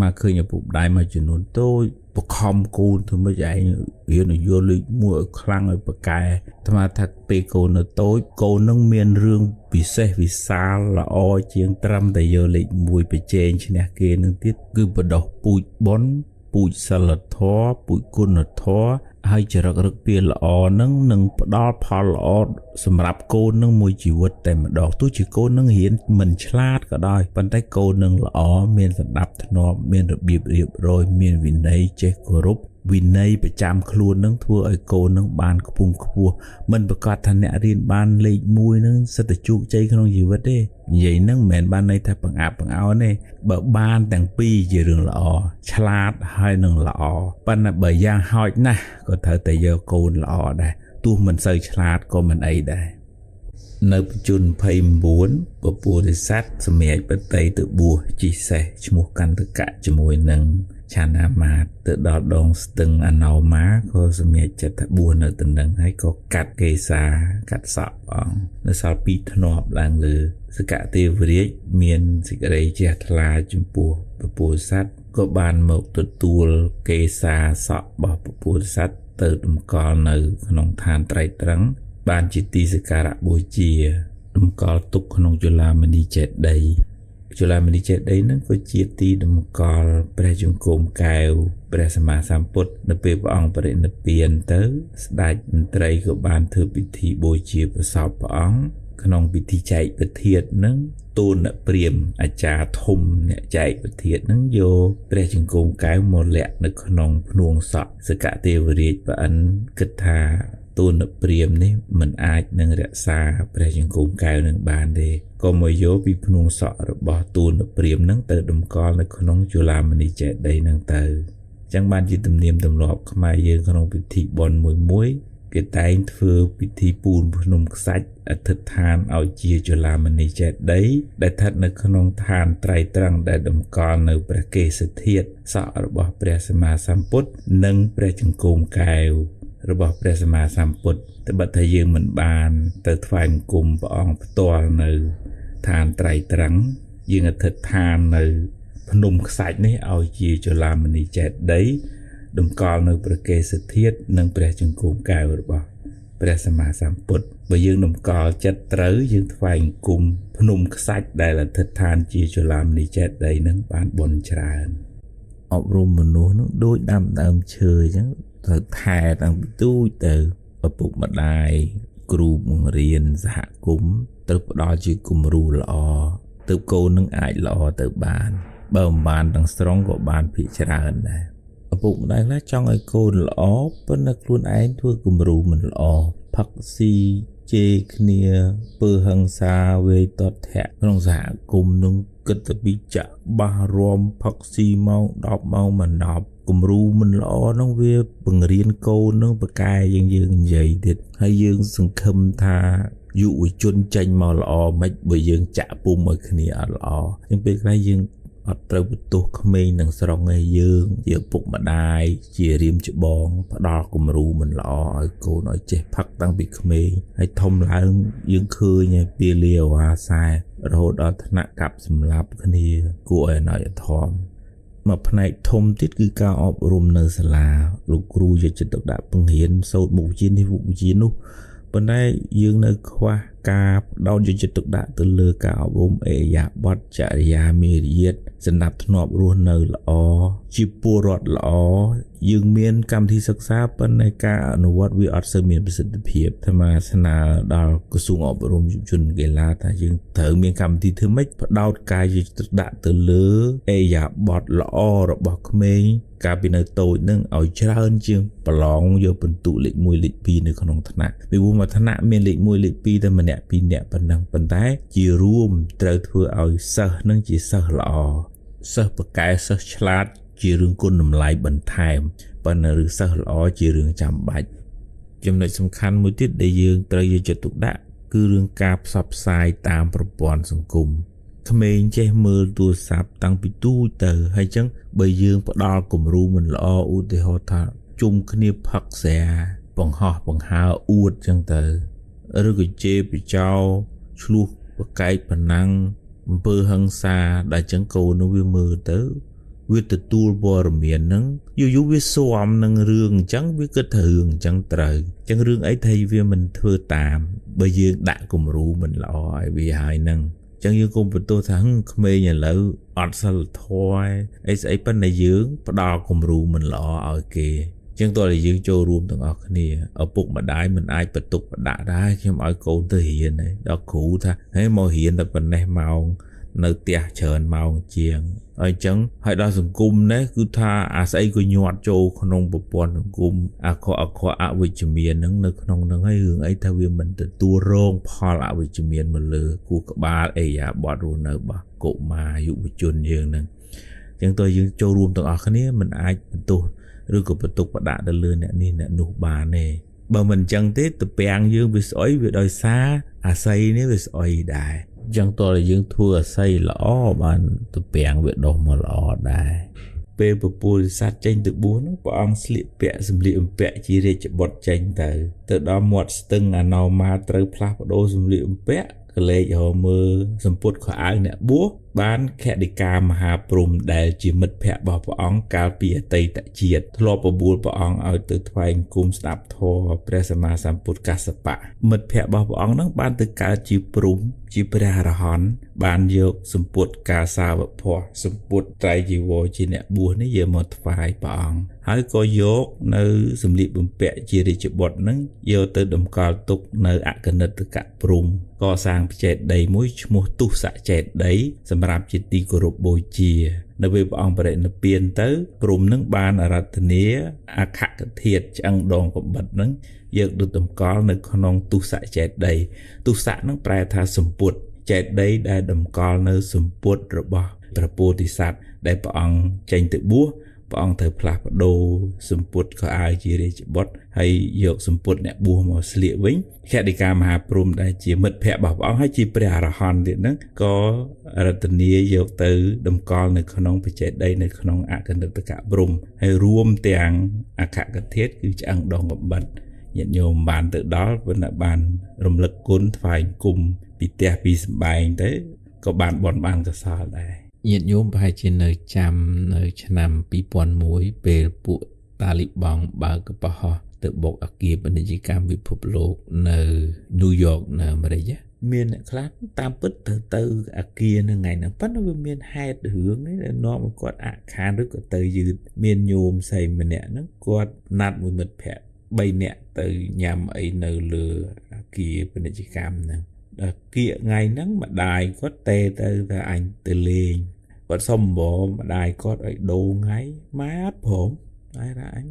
មកឃើញឪពុកម្ដាយមួយចំនួនតូចបខំកូនធ្វើម៉េចឯងរៀនយកលេខ1ឲ្យខ្លាំងឲ្យប្រកែអាថាពេលកូននៅតូចកូននឹងមានរឿងពិសេសវិសាលល្អជាងត្រឹមតែយកលេខ1ប្រជែងឈ្នះគេនឹងទៀតគឺបដោះពូជបុណ្យពូជសិលធម៌ពូជគុណធម៌ហើយចរិតរឹកពីល្អនឹងផ្ដល់ផលល្អសម្រាប់កូននឹងមួយជីវិតតែម្ដងទោះជាកូននឹងរៀនមិនឆ្លាតក៏ដោយប៉ុន្តែកូននឹងល្អមានសណ្ដាប់ធ្នាប់មានរបៀបរៀបរយមានវិន័យចេះគោរពវិន័យប្រចាំខ្លួននឹងធ្វើឲ្យកូននឹងបានខ្ពង់ខ្ពស់មិនប្រកាសថាអ្នករៀនបានលេខ1នឹងសិតតែជោគជ័យក្នុងជីវិតទេនិយាយនឹងមិនមែនបានន័យថាបង្អាប់បង្អោនទេបើបានទាំងពីរជារឿងល្អឆ្លាតហើយនឹងល្អប៉ុន្តែបើយ៉ាងហោចណាស់ក៏ត្រូវតែយកកូនល្អដែរទោះមិនសូវឆ្លាតក៏មិនអីដែរនៅបច្ចុប្បន្ន29ពពុទ្ធសាសន៍សម្រាប់បតីទៅបួសជីសេះឈ្មោះកន្តកៈជាមួយនឹងឆាណាមាតទៅដល់ដងស្ទឹងអណោមាក៏សម្រាប់ចិត្តថាបួសនៅទៅនឹងហើយក៏កាត់កេសាកាត់សក់អង្គនៅសល់2ធ្នាប់ឡើងលើសកទេវរាជមានសេចក្តីជ្រះថ្លាចំពោះពពុទ្ធសាសន៍ក៏បានមកទទួលកេសាសក់របស់ពពុទ្ធសាសន៍ទៅតម្កល់នៅក្នុងឋានត្រៃត្រឹងបានជាទីសក្ការៈបូជាតម្កល់ទុកក្នុងจุฬามณีចេតិយจุฬามณีចេតិយហ្នឹងក៏ជាទីតម្កល់ព្រះជង្គង់កែវព្រះសម្មាសម្ពុទ្ធនៅពេលព្រះអង្គបរិនិព្វានទៅស្ដេចមន្ត្រីក៏បានធ្វើពិធីបូជាប្រសពព្រះអង្គក្នុងពិធីចែកប្រធាតុហ្នឹងទូលអ្នកព្រាហ្មណ៍អាចារ្យធំអ្នកចែកប្រធាតុហ្នឹងយកព្រះជង្គង់កែវមកលាក់នៅក្នុងភ្នួងសក់សកទេវរាជប្រអិនគិតថាទូលអ្នកព្រាហ្មណ៍នេះមិនអាចនឹងរក្សាព្រះជង្គង់កែវនឹងបានទេក៏មកយកពីភ្នួងសក់របស់ទូលអ្នកព្រាហ្មណ៍នឹងទៅតម្កល់នៅក្នុងจุฬามณีចេតិយនឹងទៅអញ្ចឹងបានជាទំនៀមទម្លាប់ខ្មែរយើងក្នុងពិធីបុណ្យមួយគេតែងធ្វើពិធីពូនភ្នំខ្សាច់អធិដ្ឋានឲ្យជាจุฬามณีចេតិយដែលស្ថិតនៅក្នុងឋានត្រៃត្រឹងដែលតម្កល់នៅព្រះកេសធាតុសក់របស់ព្រះសម្មាសម្ពុទ្ធនិងព្រះជង្គង់កែវរបស់ព្រះសម្មាសម្ពុទ្ធតែបើថាយើងមិនបានទៅថ្វាយបង្គំព្រះអង្គផ្ទាល់នៅឋានត្រៃត្រឹងយើងអធិដ្ឋាននៅភ្នំខ្សាច់នេះឲ្យជាจุฬามณีចេតិយតម្កល់នៅព្រះកេសធាតុនិងព្រះជង្គង់កែវរបស់ព្រះសម្មាសម្ពុទ្ធបើយើងតម្កល់ចិត្តត្រូវយើងថ្វាយបង្គំភ្នំខ្សាច់ដែលអធិដ្ឋានជាจุฬามณีចេតិយនឹងបានបុណ្យច្រើនអប់រំមនុស្សនឹងដូចដាំដើមឈើអញ្ចឹងត្រូវថែតាំងពីទូចទៅឪពុកម្ដាយគ្រូបង្រៀនសហគមន៍ត្រូវផ្ដល់ជាគំរូល្អទើបកូននឹងអាចល្អទៅបានបើមិនបានទាំងស្រុងក៏បានភាគច្រើនដែរឪពុកម្ដាយខ្លះចង់ឲ្យកូនល្អប៉ុន្តែខ្លួនឯងធ្វើគំរូមិនល្អផឹកស៊ីជេរគ្នាពើហិង្សាវេទតធៈក្នុងសហគមន៍នឹងគិតទៅពីចាក់បាសរំផឹកស៊ីម៉ោង10ម៉ោងមិន10គំរូមិនល្អនោះវាបង្រៀនកូននឹងប្រកែយើងនិយាយទៀតហើយយើងសង្ឃឹមថាយុវជនចេញមកល្អមិនបើយើងចាក់ពុំឲ្យគ្នាអត់ល្អអញ្ចឹងពេលខ្លះយើងអត់ត្រូវបន្ទោសក្មេងនឹងស្រុងឯយើងជាពុកម្ដាយជារៀមច្បងផ្ដល់គំរូមិនល្អឲ្យកូនឲ្យចេះផឹកតាំងពីក្មេងហើយធំឡើងយើងឃើញពីលាអាសែរហូតដល់ថ្នាក់កាប់សម្លាប់គ្នាគួរឲ្យអណយធម៌មួយផ្នែកធំទៀតគឺការអប់រំនៅសាលាលោកគ្រូយកចិត្តទុកដាក់បង្រៀនសូត្រមុខវិជ្ជានេះមុខវិជ្ជានោះប៉ុន្តែយើងនៅខ្វះ ការផ្ដោតយកចិត្តទុកដាក់ទៅលើការអប់រំអេយ៉ាបទចរិយាមារយាទសណ្ដាប់ធ្នាប់រស់នៅល្អជាពលរដ្ឋល្អយើងមានកម្មវិធីសិក្សាប៉ុន្តែការអនុវត្តវាអត់សូវមានប្រសិទ្ធភាពតែមកស្នើដល់ក្រសួងអប់រំយុវជនកីឡាថាយើងត្រូវមានកម្មវិធីធ្វើម៉េចផ្ដោតការយកចិត្តទុកដាក់ទៅលើអេយ៉ាបទល្អរបស់ក្មេងកាលពីនៅតូចនឹងឲ្យច្រើនជាងប្រឡងយកពិន្ទុលេខ1លេខ2នៅក្នុងថ្នាក់ពីព្រោះមួយថ្នាក់មានលេខ1លេខ2តែម្នាក់2នាក់ប៉ុណ្ណឹងប៉ុន្តែជារួមត្រូវធ្វើឲ្យសិស្សនឹងជាសិស្សល្អសិស្សប្រកែសិស្សឆ្លាតជារឿងគុណតម្លៃបន្ថែមប៉ុន្តែឬសិស្សល្អជារឿងចាំបាច់ចំណុចសំខាន់មួយទៀតដែលយើងត្រូវយកចិត្តទុកដាក់គឺរឿងការផ្សព្វផ្សាយតាមប្រព័ន្ធសង្គមក្មេងចេះមើលទូរស័ព្ទតាំងពីទូចទៅហើយចឹងបើយើងផ្ដល់គំរូមិនល្អឧទាហរណ៍ថាជុំគ្នាផឹកស្រាបង្ហោះបង្ហើរអួតចឹងទៅឬក៏ជេរបចោឆ្លោះប្រកែកប៉ុណ្ណឹងអំពើហិង្សាដែលចឹងកូននោះវាមើលទៅវាទទួលព័ត៌មានហ្នឹងយូរវាស៊ាំនឹងរឿងអញ្ចឹងវាគិតថារឿងអញ្ចឹងត្រូវអញ្ចឹងរឿងអីថាវាមិនធ្វើតាមបើយើងដាក់គំរូមិនល្អឲ្យវាហើយហ្នឹងចឹងយើងកុំបន្ទោសថាក្មេងឥឡូវអត់សិលធម៌អីស្អីប៉ុន្តែយើងផ្ដល់គំរូមិនល្អឲ្យគេចឹងតើយើងចូលរួមទាំងអស់គ្នាឪពុកម្ដាយមិនអាចបន្ទុកបដាក់ដែរខ្ញុំឲ្យកូនទៅរៀនហើយដល់គ្រូថាហេមករៀនតែប៉ុណ្ណេះម៉ោងនៅផ្ទះច្រើនម៉ោងជាងហើយចឹងហើយដល់សង្គមនេះគឺថាអាស្អីក៏ញាត់ចូលក្នុងប្រព័ន្ធសង្គមអាក្រក់អវិជ្ជមានហ្នឹងនៅក្នុងហ្នឹងហើយរឿងអីថាវាមិនទទួលរងផលអវិជ្ជមានមកលើគូក្បាលអេយ៉ាបតរស់នៅរបស់កុមារយុវជនយើងហ្នឹងចឹងតើយើងចូលរួមទាំងអស់គ្នាមិនអាចបន្ទោសឬក៏បន្ទុកបដាក់ទៅលើអ្នកនេះអ្នកនោះបានទេបើមិនចឹងទេតពាំងយើងវាស្អុយវាដោយសារអាស័យនេះវាស្អុយដែរចឹងតើយើងធ្វើអាស័យល្អបានតពាំងវាដុះមកល្អដែរពេលពពុទ្ធសាសចេញទៅបួសហ្នឹងព្រះអង្គស្លៀកពាក់សម្លៀកបំពាក់ជារាជបុត្រចេញទៅដល់មាត់ស្ទឹងអាណោម៉ាត្រូវផ្លាស់ប្ដូរសម្លៀកបំពាក់កលេចរមើសម្ពុតខោអាវអ្នកបួសបានខតិកាមហាព្រហ្មដែលជាមិត្តភក្តិរបស់ព្រះអង្គកាលពីអតីតជាតិធ្លាប់បបួលព្រះអង្គឲ្យទៅថ្វាយគុំស្ដាប់ធម៌ព្រះសម្មាសម្ពុទ្ធកស្សបៈមិត្តភក្តិរបស់ព្រះអង្គហ្នឹងបានទៅកើតជាព្រហ្មជាព្រះអរហន្តបានយកសម្ពុតកាសាវភ័ស្ត្រសម្ពុតត្រៃជីវរជាអ្នកបួសនេះយកមកថ្វាយព្រះអង្គហើយក៏យកនៅសម្លៀកបំពាក់ជារាជបុត្រហ្នឹងយកទៅតម្កល់ទុកនៅអគនិតកព្រហ្មកសាងចេតិយមួយឈ្មោះទុសចេតិយសម្រាប់ជាទីគោរពបូជានៅពេលព្រះអង្គបរិនិព្វានទៅព្រហ្មនឹងបានអារាធនាអខកធាតុឆ្អឹងដងកបិតហ្នឹងយកទៅតម្កល់នៅក្នុងទុសចេតិយទុសហ្នឹងប្រែថាសម្ពុតចេតិយដែលតម្កល់នៅសម្ពុតរបស់ព្រះពោធិសត្វដែលព្រះអង្គចេញទៅបួសព្រះអង្គត្រូវផ្លាស់ប្ដូរសម្ពុតខោអាវជារាជបុត្រហើយយកសម្ពុតអ្នកបួសមកស្លៀកវិញខតិកាមហាព្រហ្មដែលជាមិត្តភក្តិរបស់ព្រះអង្គហើយជាព្រះអរហន្តទៀតហ្នឹងក៏រតនាយកទៅតម្កល់នៅក្នុងបច្ចេតិយនៅក្នុងអគនិតកព្រហ្មហើយរួមទាំងអខកធាតុគឺឆ្អឹងដងកបិតញាតិញោមបានទៅដល់ប៉ុន្តែបានរំលឹកគុណថ្វាយគុំពីផ្ទះពីសម្បែងទៅក៏បានបន់បានកសលដែរញាតិញោមប្រហែលជានៅចាំនៅឆ្នាំ2001ពេលពួកតាលីបង់បើកកំហុសទៅបុកអគារពាណិជ្ជកម្មពិភពលោកនៅញូវយ៉កនៅអាមេរិកមានអ្នកខ្លះតាមពិតទៅអគារនៅថ្ងៃហ្នឹងប៉ុន្តែវាមានហេតុរឿងនេះដែលនាំឲ្យគាត់អាក់ខានឬក៏ទៅយឺតមានញោមស្រីម្នាក់ហ្នឹងគាត់ណាត់មួយមិត្តភក្តិ3នាក់ទៅញ៉ាំអីនៅលើអគារពាណិជ្ជកម្មហ្នឹងដល់គៀកថ្ងៃហ្នឹងម្ដាយគាត់ទៅថាអញទៅលេងគាត់សុំម្ដាយគាត់ឲ្យដូរថ្ងៃម៉ែអត់ព្រមតែថាអញ